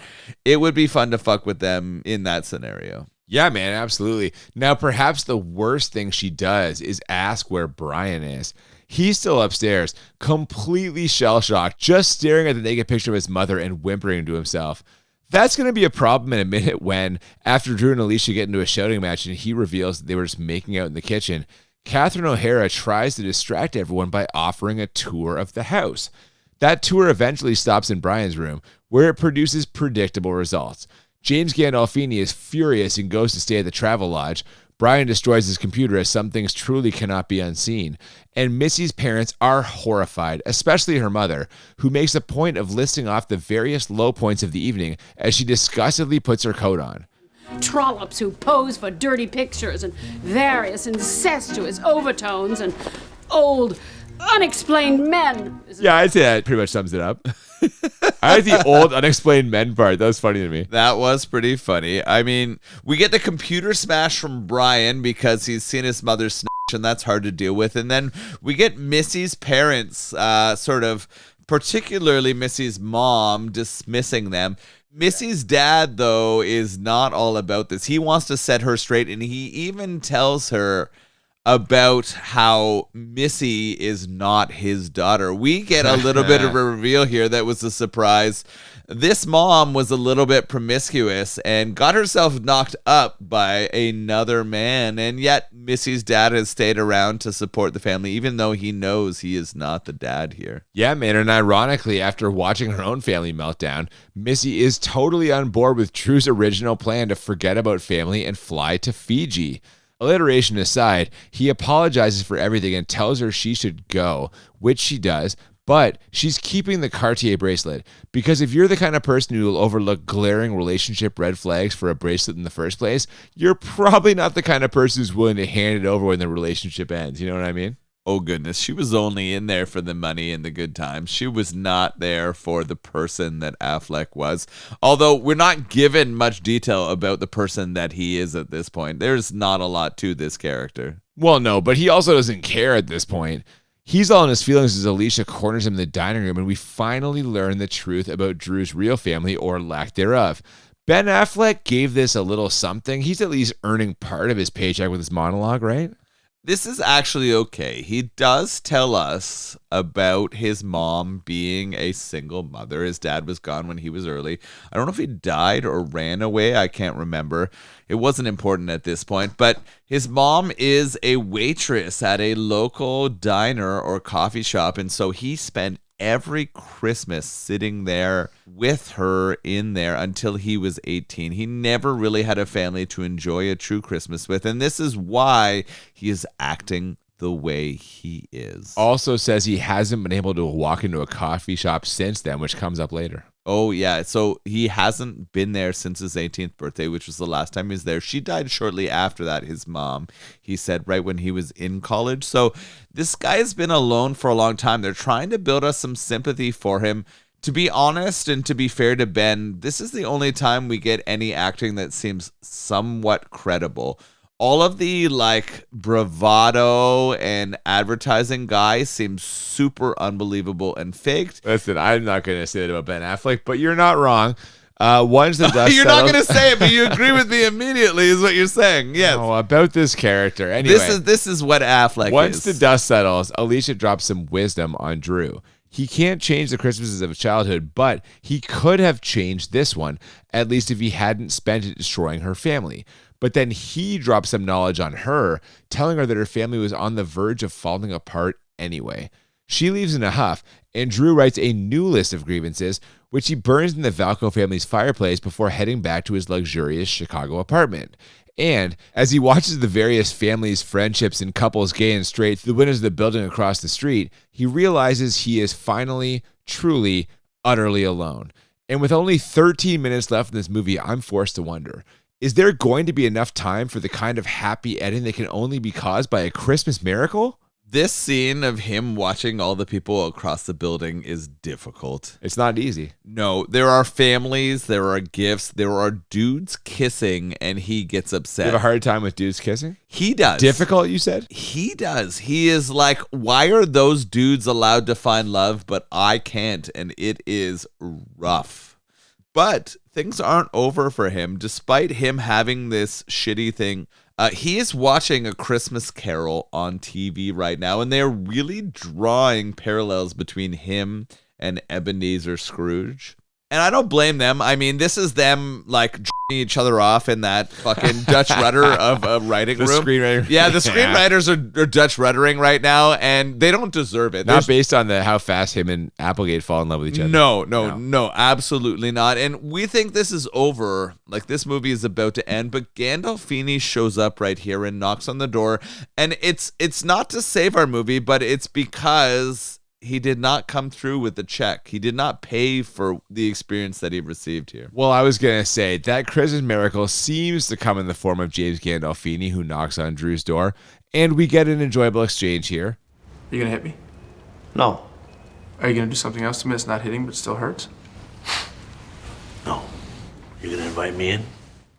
It would be fun to fuck with them in that scenario. Yeah, man, absolutely. Now, perhaps the worst thing she does is ask where Brian is. He's still upstairs, completely shell-shocked, just staring at the naked picture of his mother and whimpering to himself. That's going to be a problem in a minute when, after Drew and Alicia get into a shouting match and he reveals that they were just making out in the kitchen, Catherine O'Hara tries to distract everyone by offering a tour of the house. That tour eventually stops in Brian's room, where it produces predictable results. James Gandolfini is furious and goes to stay at the Travel Lodge. Brian destroys his computer as some things truly cannot be unseen. And Missy's parents are horrified, especially her mother, who makes a point of listing off the various low points of the evening as she disgustedly puts her coat on. Trollops who pose for dirty pictures and various incestuous overtones and old, unexplained men. Yeah, I'd say that pretty much sums it up. I like the old unexplained men part. That was funny to me. That was pretty funny. I mean, we get the computer smash from Brian because he's seen his mother snatch, and that's hard to deal with. And then we get Missy's parents, sort of, particularly Missy's mom, dismissing them. Missy's dad, though, is not all about this. He wants to set her straight, and he even tells her about how Missy is not his daughter. We get a little bit of a reveal here that was a surprise. This mom was a little bit promiscuous and got herself knocked up by another man, and yet Missy's dad has stayed around to support the family, even though he knows he is not the dad here. Yeah, man, and ironically, after watching her own family meltdown, Missy is totally on board with Drew's original plan to forget about family and fly to Fiji. Alliteration aside, he apologizes for everything and tells her she should go, which she does, but she's keeping the Cartier bracelet, because if you're the kind of person who will overlook glaring relationship red flags for a bracelet in the first place, you're probably not the kind of person who's willing to hand it over when the relationship ends. You know what I mean? Oh, goodness. She was only in there for the money and the good times. She was not there for the person that Affleck was. Although we're not given much detail about the person that he is at this point. There's not a lot to this character. Well, no, but he also doesn't care at this point. He's all in his feelings as Alicia corners him in the dining room, and we finally learn the truth about Drew's real family, or lack thereof. Ben Affleck gave this a little something. He's at least earning part of his paycheck with his monologue, right? This is actually okay. He does tell us about his mom being a single mother. His dad was gone when he was early. I don't know if he died or ran away. I can't remember. It wasn't important at this point. But his mom is a waitress at a local diner or coffee shop. And so he spent every Christmas sitting there with her in there until he was 18. He never really had a family to enjoy a true Christmas with. And this is why he is acting the way he is. Also says he hasn't been able to walk into a coffee shop since then, which comes up later. Oh, yeah. So he hasn't been there since his 18th birthday, which was the last time he was there. She died shortly after that, his mom, he said, right when he was in college. So this guy has been alone for a long time. They're trying to build us some sympathy for him. To be honest and to be fair to Ben, this is the only time we get any acting that seems somewhat credible. All of the bravado and advertising guys seem super unbelievable and faked. Listen, I'm not going to say that about Ben Affleck, but you're not wrong. Once the dust You're settles, not going to say it, but you agree with me immediately is what you're saying. Yes. Oh, about this character. Anyway, this is what Affleck once is. the dust settles, Alicia drops some wisdom on Drew. He can't change the Christmases of childhood, but he could have changed this one, at least if he hadn't spent it destroying her family. But then he dropped some knowledge on her, telling her that her family was on the verge of falling apart anyway. She leaves in a huff, and Drew writes a new list of grievances, which he burns in the Valco family's fireplace before heading back to his luxurious Chicago apartment. And as he watches the various families, friendships, and couples, gay and straight, through the windows of the building across the street, he realizes he is finally, truly, utterly alone. And with only 13 minutes left in this movie, I'm forced to wonder, is there going to be enough time for the kind of happy ending that can only be caused by a Christmas miracle? This scene of him watching all the people across the building is difficult. It's not easy. No, there are families, there are gifts, there are dudes kissing, and he gets upset. You have a hard time with dudes kissing? He does. Difficult, you said? He does. He is like, why are those dudes allowed to find love, but I can't? And it is rough. But things aren't over for him, despite him having this shitty thing. He is watching A Christmas Carol on TV right now, and they're really drawing parallels between him and Ebenezer Scrooge. And I don't blame them. I mean, this is them each other off in that fucking Dutch rudder of a writing room. The screenwriter. Yeah, the screenwriters are Dutch ruddering right now, and they don't deserve it. Not based on how fast him and Applegate fall in love with each other. No, absolutely not. And we think this is over. This movie is about to end, but Gandolfini shows up right here and knocks on the door. And it's not to save our movie, but it's because he did not come through with the check. He did not pay for the experience that he received here. Well, I was going to say, that Christmas miracle seems to come in the form of James Gandolfini, who knocks on Drew's door, and we get an enjoyable exchange here. You gonna hit me? No. Are you gonna do something else to me that's not hitting but still hurts? No. You gonna invite me in?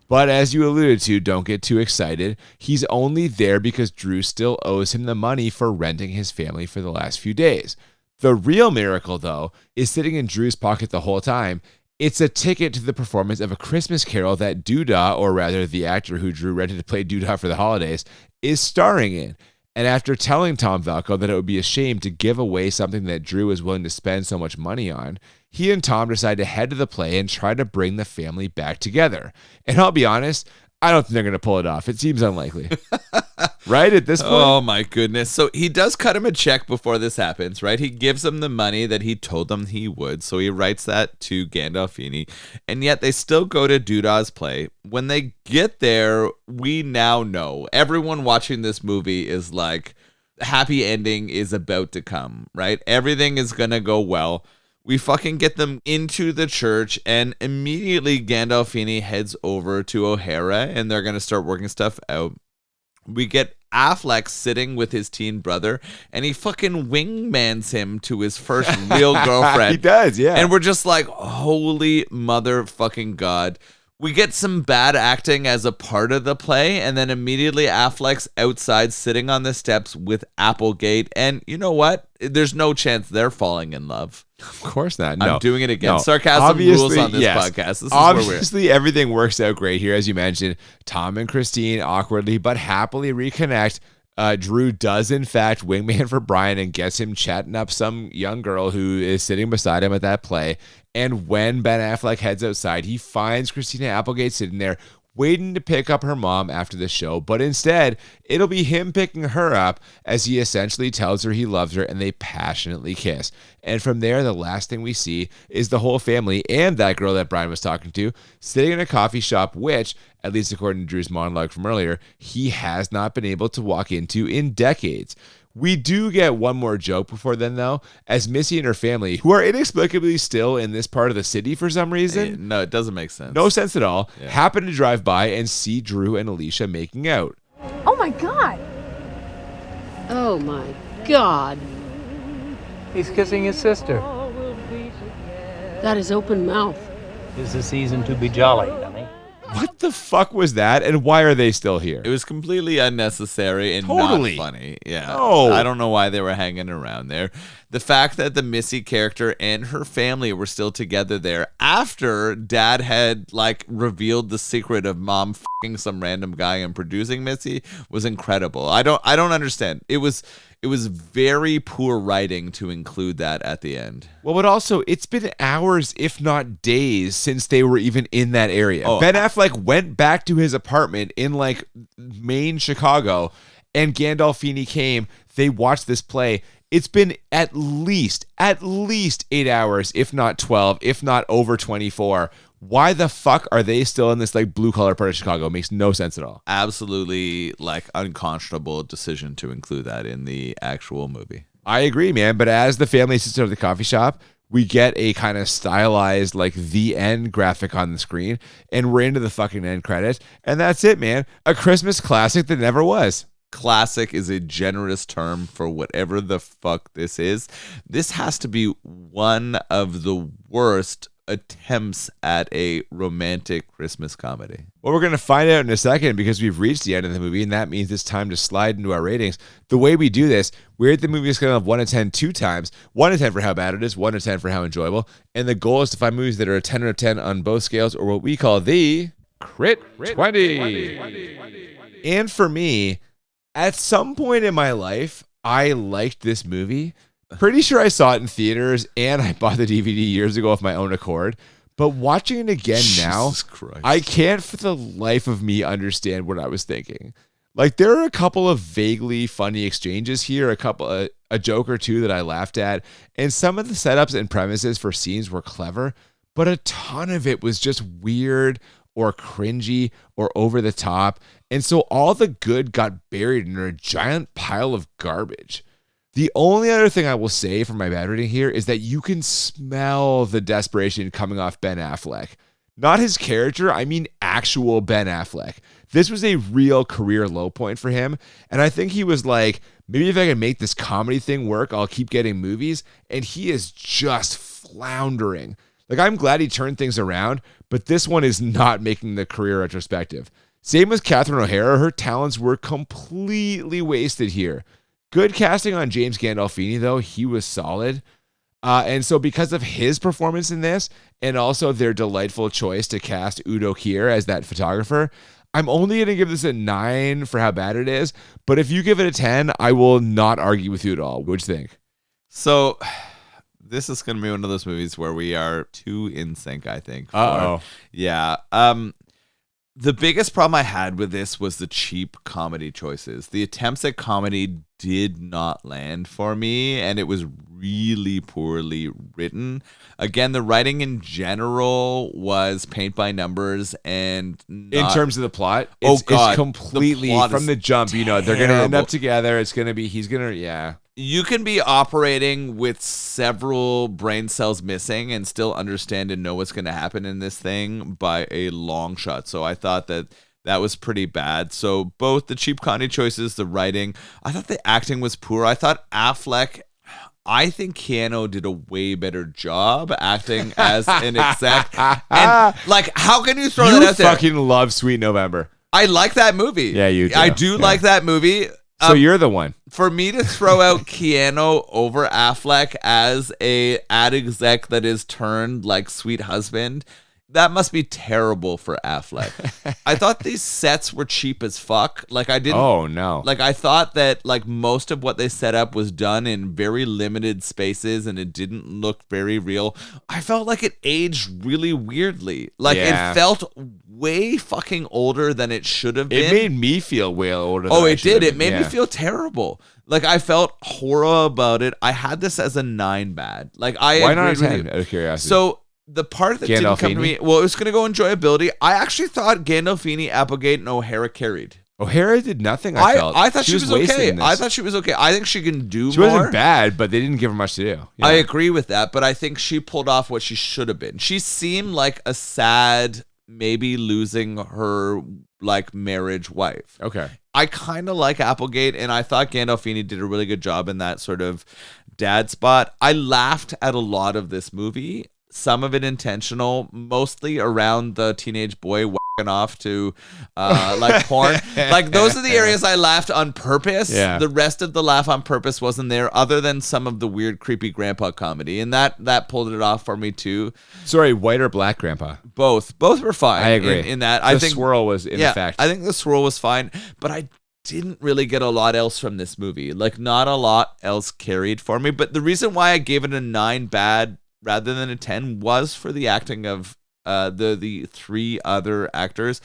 But as you alluded to, don't get too excited. He's only there because Drew still owes him the money for renting his family for the last few days. The real miracle, though, is sitting in Drew's pocket the whole time. It's a ticket to the performance of A Christmas Carol that Duda, or rather the actor who Drew rented to play Duda for the holidays, is starring in. And after telling Tom Valco that it would be a shame to give away something that Drew was willing to spend so much money on, he and Tom decide to head to the play and try to bring the family back together. And I'll be honest, I don't think they're going to pull it off. It seems unlikely. Right at this point? Oh, my goodness. So he does cut him a check before this happens, right? He gives him the money that he told them he would. So he writes that to Gandolfini. And yet they still go to Duda's play. When they get there, we now know. Everyone watching this movie is like, happy ending is about to come, right? Everything is going to go well. We fucking get them into the church, and immediately Gandolfini heads over to O'Hara, and they're going to start working stuff out. We get Affleck sitting with his teen brother, and he fucking wingmans him to his first real girlfriend. He does, yeah. And we're just like, holy motherfucking God. We get some bad acting as a part of the play, and then immediately Affleck's outside sitting on the steps with Applegate, and you know what? There's no chance they're falling in love. Of course not. No. I'm doing it again. No. Sarcasm rules on this podcast. This is Obviously, everything works out great here. As you mentioned, Tom and Christine awkwardly but happily reconnect. Drew does, in fact, wingman for Brian and gets him chatting up some young girl who is sitting beside him at that play. And when Ben Affleck heads outside, he finds Christina Applegate sitting there waiting to pick up her mom after the show, but instead, it'll be him picking her up as he essentially tells her he loves her and they passionately kiss. And from there, the last thing we see is the whole family and that girl that Brian was talking to sitting in a coffee shop, which, at least according to Drew's monologue from earlier, he has not been able to walk into in decades. We do get one more joke before then, though, as Missy and her family, who are inexplicably still in this part of the city for some reason. No, it doesn't make sense. No sense at all. Yeah. Happen to drive by and see Drew and Alicia making out. Oh my God. Oh my God. He's kissing his sister. That is open mouth. 'Tis the season to be jolly, dummy. What the fuck was that, and why are they still here? It was completely unnecessary and Totally. not funny. Yeah. No. I don't know why they were hanging around there. The fact that the Missy character and her family were still together there after Dad had revealed the secret of Mom fucking some random guy and producing Missy was incredible. I don't understand. It was very poor writing to include that at the end. Well, but also, it's been hours, if not days, since they were even in that area. Oh. Ben Affleck went back to his apartment in, Maine, Chicago, and Gandolfini came. They watched this play. It's been at least 8 hours, if not 12, if not over 24. Why the fuck are they still in this blue collar part of Chicago? It makes no sense at all. Absolutely unconscionable decision to include that in the actual movie. I agree, man. But as the family sits at the coffee shop, we get a kind of stylized the end graphic on the screen, and we're into the fucking end credits, and that's it, man. A Christmas classic that never was. Classic is a generous term for whatever the fuck this is. This has to be one of the worst attempts at a romantic Christmas comedy. Well, we're going to find out in a second because we've reached the end of the movie, and that means it's time to slide into our ratings. The way we do this, we rate the movie scale of 1 to 10 2 times. 1 to 10 for how bad it is, 1 to 10 for how enjoyable. And the goal is to find movies that are a 10 out of 10 on both scales, or what we call the Crit 20. And for me, at some point in my life, I liked this movie. Pretty sure I saw it in theaters, and I bought the DVD years ago of my own accord. But watching it again now, I can't for the life of me understand what I was thinking. There are a couple of vaguely funny exchanges here, a joke or two that I laughed at, and some of the setups and premises for scenes were clever, but a ton of it was just weird or cringy or over the top. And so all the good got buried in a giant pile of garbage. The only other thing I will say for my bad rating here is that you can smell the desperation coming off Ben Affleck. Not his character, I mean actual Ben Affleck. This was a real career low point for him, and I think he was like, maybe if I can make this comedy thing work, I'll keep getting movies, and he is just floundering. I'm glad he turned things around, but this one is not making the career retrospective. Same with Catherine O'Hara, her talents were completely wasted here. Good casting on James Gandolfini, though. He was solid. And so because of his performance in this, and also their delightful choice to cast Udo Kier as that photographer, I'm only going to give this a 9 for how bad it is. But if you give it a 10, I will not argue with you at all. What'd you think? So this is going to be one of those movies where we are too in sync, I think. Uh-oh. Yeah. The biggest problem I had with this was the cheap comedy choices. The attempts at comedy did not land for me, and it was really poorly written. Again, the writing in general was paint by numbers and in terms of the plot, it's completely from the jump. They're going to end up together. It's going to be, yeah. You can be operating with several brain cells missing and still understand and know what's going to happen in this thing by a long shot. So I thought that was pretty bad. So both the cheap comedy choices, the writing, I thought the acting was poor. I thought Affleck, I think Keanu did a way better job acting as an exec. And how can you throw that out there? You fucking love Sweet November. I like that movie. Yeah, you do. I do like that movie. So you're the one. For me to throw out Keanu over Affleck as a ad exec that is turned like sweet husband, that must be terrible for Affleck. I thought these sets were cheap as fuck. Like I didn't. Oh no. Like I thought that like most of what they set up was done in very limited spaces and it didn't look very real. I felt like it aged really weirdly. Like it felt way fucking older than it should have been. It made me feel way older. Oh, it did. It made me feel terrible. Like I felt horror about it. I had this as a 9 bad. Like why not a 10? Out of curiosity. So the part that didn't come to me, well, it was going to go enjoyability. I actually thought Gandolfini, Applegate, and O'Hara carried. O'Hara did nothing. I thought she was okay. I thought she was okay. I think she can do more. She wasn't bad, but they didn't give her much to do. I agree with that, but I think she pulled off what she should have been. She seemed like a sad, maybe losing her like marriage wife. Okay. I kind of like Applegate, and I thought Gandolfini did a really good job in that sort of dad spot. I laughed at a lot of this movie. Some of it intentional, mostly around the teenage boy whacking off to like porn. Like those are the areas I laughed on purpose. Yeah. The rest of the laugh on purpose wasn't there, other than some of the weird, creepy grandpa comedy, and that pulled it off for me too. Sorry, white or black grandpa? Both were fine. I agree. In that, I think swirl was in effect. I think the swirl was fine, but I didn't really get a lot else from this movie. Like not a lot else carried for me. But the reason why I gave it a 9 bad rather than a 10 was for the acting of the 3 other actors.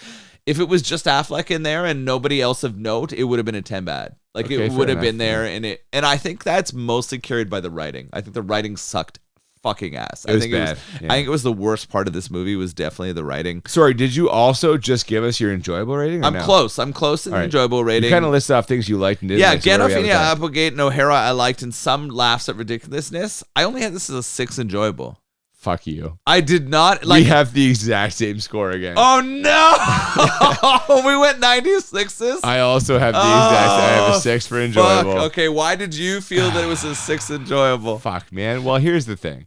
If it was just Affleck in there and nobody else of note, it would have been a 10 bad. Like it would have been there, and I think that's mostly carried by the writing. I think the writing sucked fucking ass. I think it was the worst part of this movie was definitely the writing. Sorry, did you also just give us your enjoyable rating? I'm close in the enjoyable rating. You kind of list off things you liked and didn't. Yeah, Gandolfini, Applegate, and O'Hara I liked, and some laughs at ridiculousness. I only had this as a 6 enjoyable. Fuck you. I did not like. We have the exact same score again. Oh no! We went 96s. I also have the exact. I have a 6 for enjoyable. Fuck. Okay, why did you feel that it was a 6 enjoyable? Fuck, man. Well, here's the thing.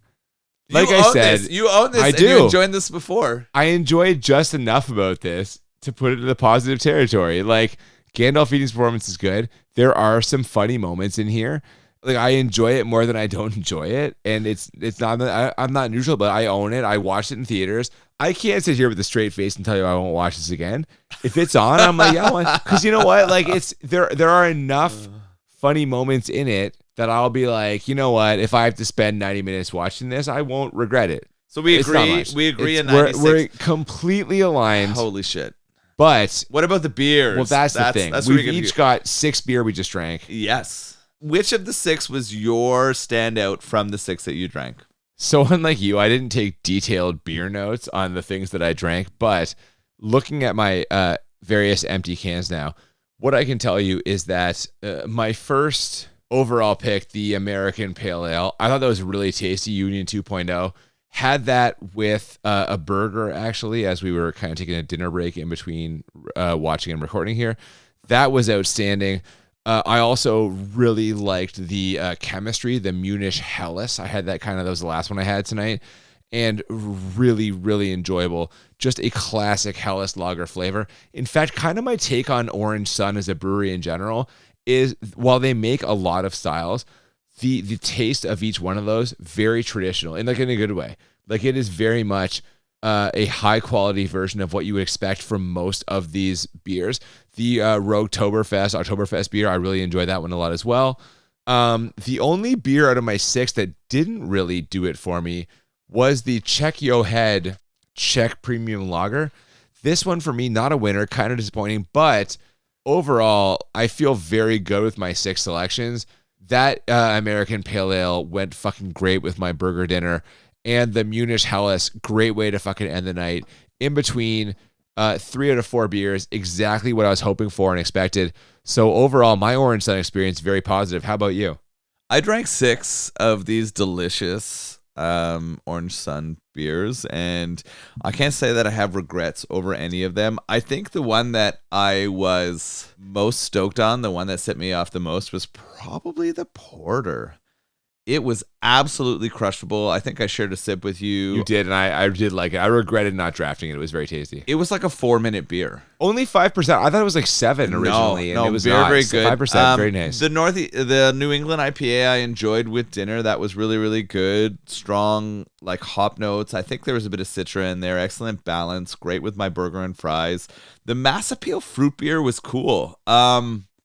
Like I said, you own this. I and do. You enjoyed this before. I enjoyed just enough about this to put it in the positive territory. Like Gandolfini's performance is good. There are some funny moments in here. Like I enjoy it more than I don't enjoy it, and it's not. I'm not neutral, but I own it. I watched it in theaters. I can't sit here with a straight face and tell you I won't watch this again. If it's on, I'm like, yeah, because you know what? Like it's there are enough funny moments in it that I'll be like, you know what? If I have to spend 90 minutes watching this, I won't regret it. So we agree. We agree. In 96. We're completely aligned. Holy shit! But what about the beers? Well, that's the thing. We've each got 6 beer we just drank. Yes. Which of the 6 was your standout from the 6 that you drank? So unlike you, I didn't take detailed beer notes on the things that I drank, but looking at my various empty cans now, what I can tell you is that my first overall pick, the American Pale Ale, I thought that was really tasty. Union 2.0. Had that with a burger, actually, as we were kind of taking a dinner break in between watching and recording here. That was outstanding. I also really liked the chemistry, the Munich Helles. I had that that was the last one I had tonight. And really, really enjoyable. Just a classic Helles lager flavor. In fact, kind of my take on Orange Son as a brewery in general is while they make a lot of styles, the taste of each one of those, very traditional and like in a good way. Like it is very much a high quality version of what you would expect from most of these beers. The Oktoberfest beer, I really enjoyed that one a lot as well. The only beer out of my 6 that didn't really do it for me was the Czech Yo Head Czech Premium Lager. This one for me, not a winner, kind of disappointing, but overall, I feel very good with my 6 selections. That American Pale Ale went fucking great with my burger dinner. And the Munich Helles, great way to fucking end the night. In between 3 out of 4 beers, exactly what I was hoping for and expected. So overall, my Orange Son experience, very positive. How about you? I drank 6 of these delicious Orange Son beers, and I can't say that I have regrets over any of them. I think the one that I was most stoked on, the one that set me off the most, was probably the Porter. It was absolutely crushable. I think I shared a sip with you. You did, and I did like it. I regretted not drafting it. It was very tasty. It was like a 4-minute beer. Only 5%. I thought it was like 7 originally, and it was very, not. very good. 5%, very nice. The New England IPA I enjoyed with dinner. That was really, really good. Strong, like hop notes. I think there was a bit of Citra in there. Excellent balance. Great with my burger and fries. The Mass Appeal fruit beer was cool.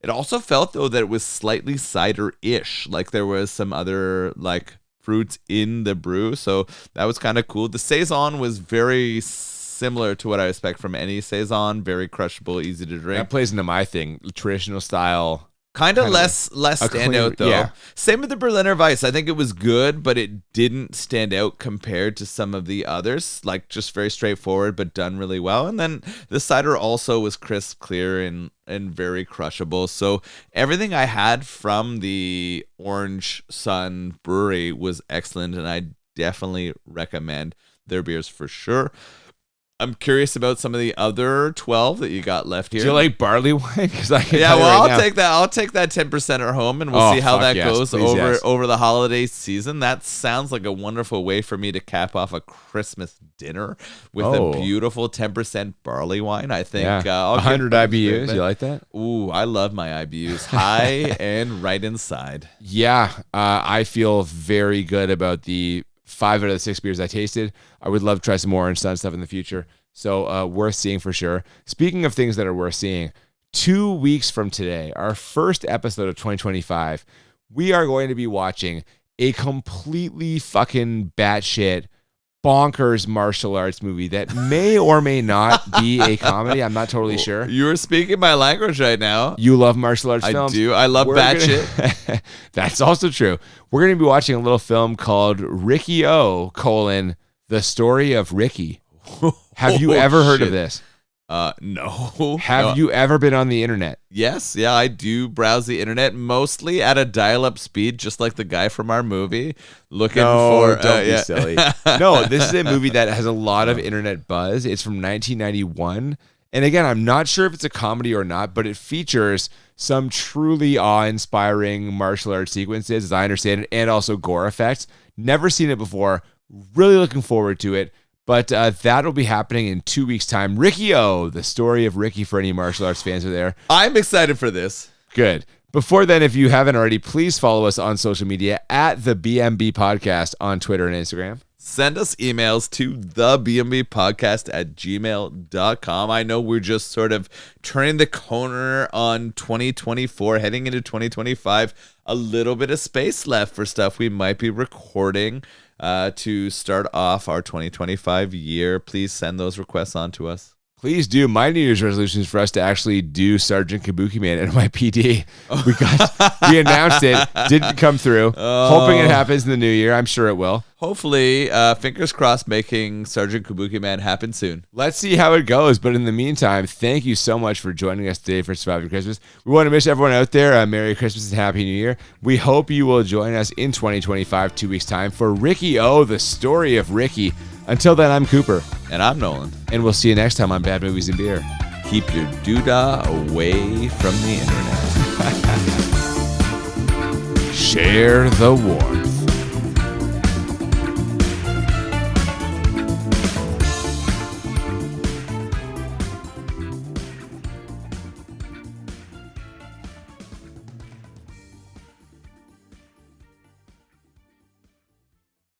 It also felt, though, that it was slightly cider-ish. Like there was some other like fruits in the brew. So that was kind of cool. The Saison was very similar to what I expect from any Saison. Very crushable, easy to drink. That plays into my thing. Traditional style. Kind of less standout, though. Yeah. Same with the Berliner Weiss. I think it was good, but it didn't stand out compared to some of the others. Like, just very straightforward, but done really well. And then the cider also was crisp, clear, and very crushable. So everything I had from the Oranje Son Brewery was excellent, and I definitely recommend their beers for sure. I'm curious about some of the other 12 that you got left here. Do you like barley wine? I'll take that. I'll take that 10%er home, and we'll see how that goes over the holiday season. That sounds like a wonderful way for me to cap off a Christmas dinner with a beautiful 10% barley wine. I think 100 IBUs. You like that? Ooh, I love my IBUs. High and right inside. Yeah, I feel very good about the 5 out of the 6 beers I tasted. I would love to try some more Orange Sun stuff in the future. So worth seeing for sure. Speaking of things that are worth seeing, 2 weeks from today, our first episode of 2025, we are going to be watching a completely fucking batshit bonkers martial arts movie that may or may not be a comedy. I'm not totally sure. You are speaking my language right now. You love martial arts films? I do. I love batshit. That's also true. We're going to be watching a little film called Ricky O, The Story of Ricky. Have you ever heard of this? No. Have you ever been on the internet? Yes. Yeah, I do browse the internet mostly at a dial-up speed, just like the guy from our movie. Don't be silly. No, this is a movie that has a lot of internet buzz. It's from 1991. And again, I'm not sure if it's a comedy or not, but it features some truly awe-inspiring martial arts sequences, as I understand it, and also gore effects. Never seen it before. Really looking forward to it. But that'll be happening in 2 weeks' time. Ricky O, The Story of Ricky, for any martial arts fans are there. I'm excited for this. Good. Before then, if you haven't already, please follow us on social media at the BMB Podcast on Twitter and Instagram. Send us emails to thebmbpodcast@gmail.com. I know we're just sort of turning the corner on 2024, heading into 2025. A little bit of space left for stuff we might be recording to start off our 2025 year. Please send those requests on to us. Please do. My New Year's resolution is for us to actually do Sergeant Kabuki Man at NYPD. We announced it, didn't come through. Hoping it happens in the new year. I'm sure it will. Hopefully, fingers crossed, making Sergeant Kabuki Man happen soon. Let's see how it goes. But in the meantime, thank you so much for joining us today for Surviving Christmas. We want to wish everyone out there a Merry Christmas and Happy New Year. We hope you will join us in 2025, 2 weeks' time, for Ricky O, The Story of Ricky. Until then, I'm Cooper. And I'm Nolan. And we'll see you next time on Bad Movies and Beer. Keep your doodah away from the internet. Share the warmth.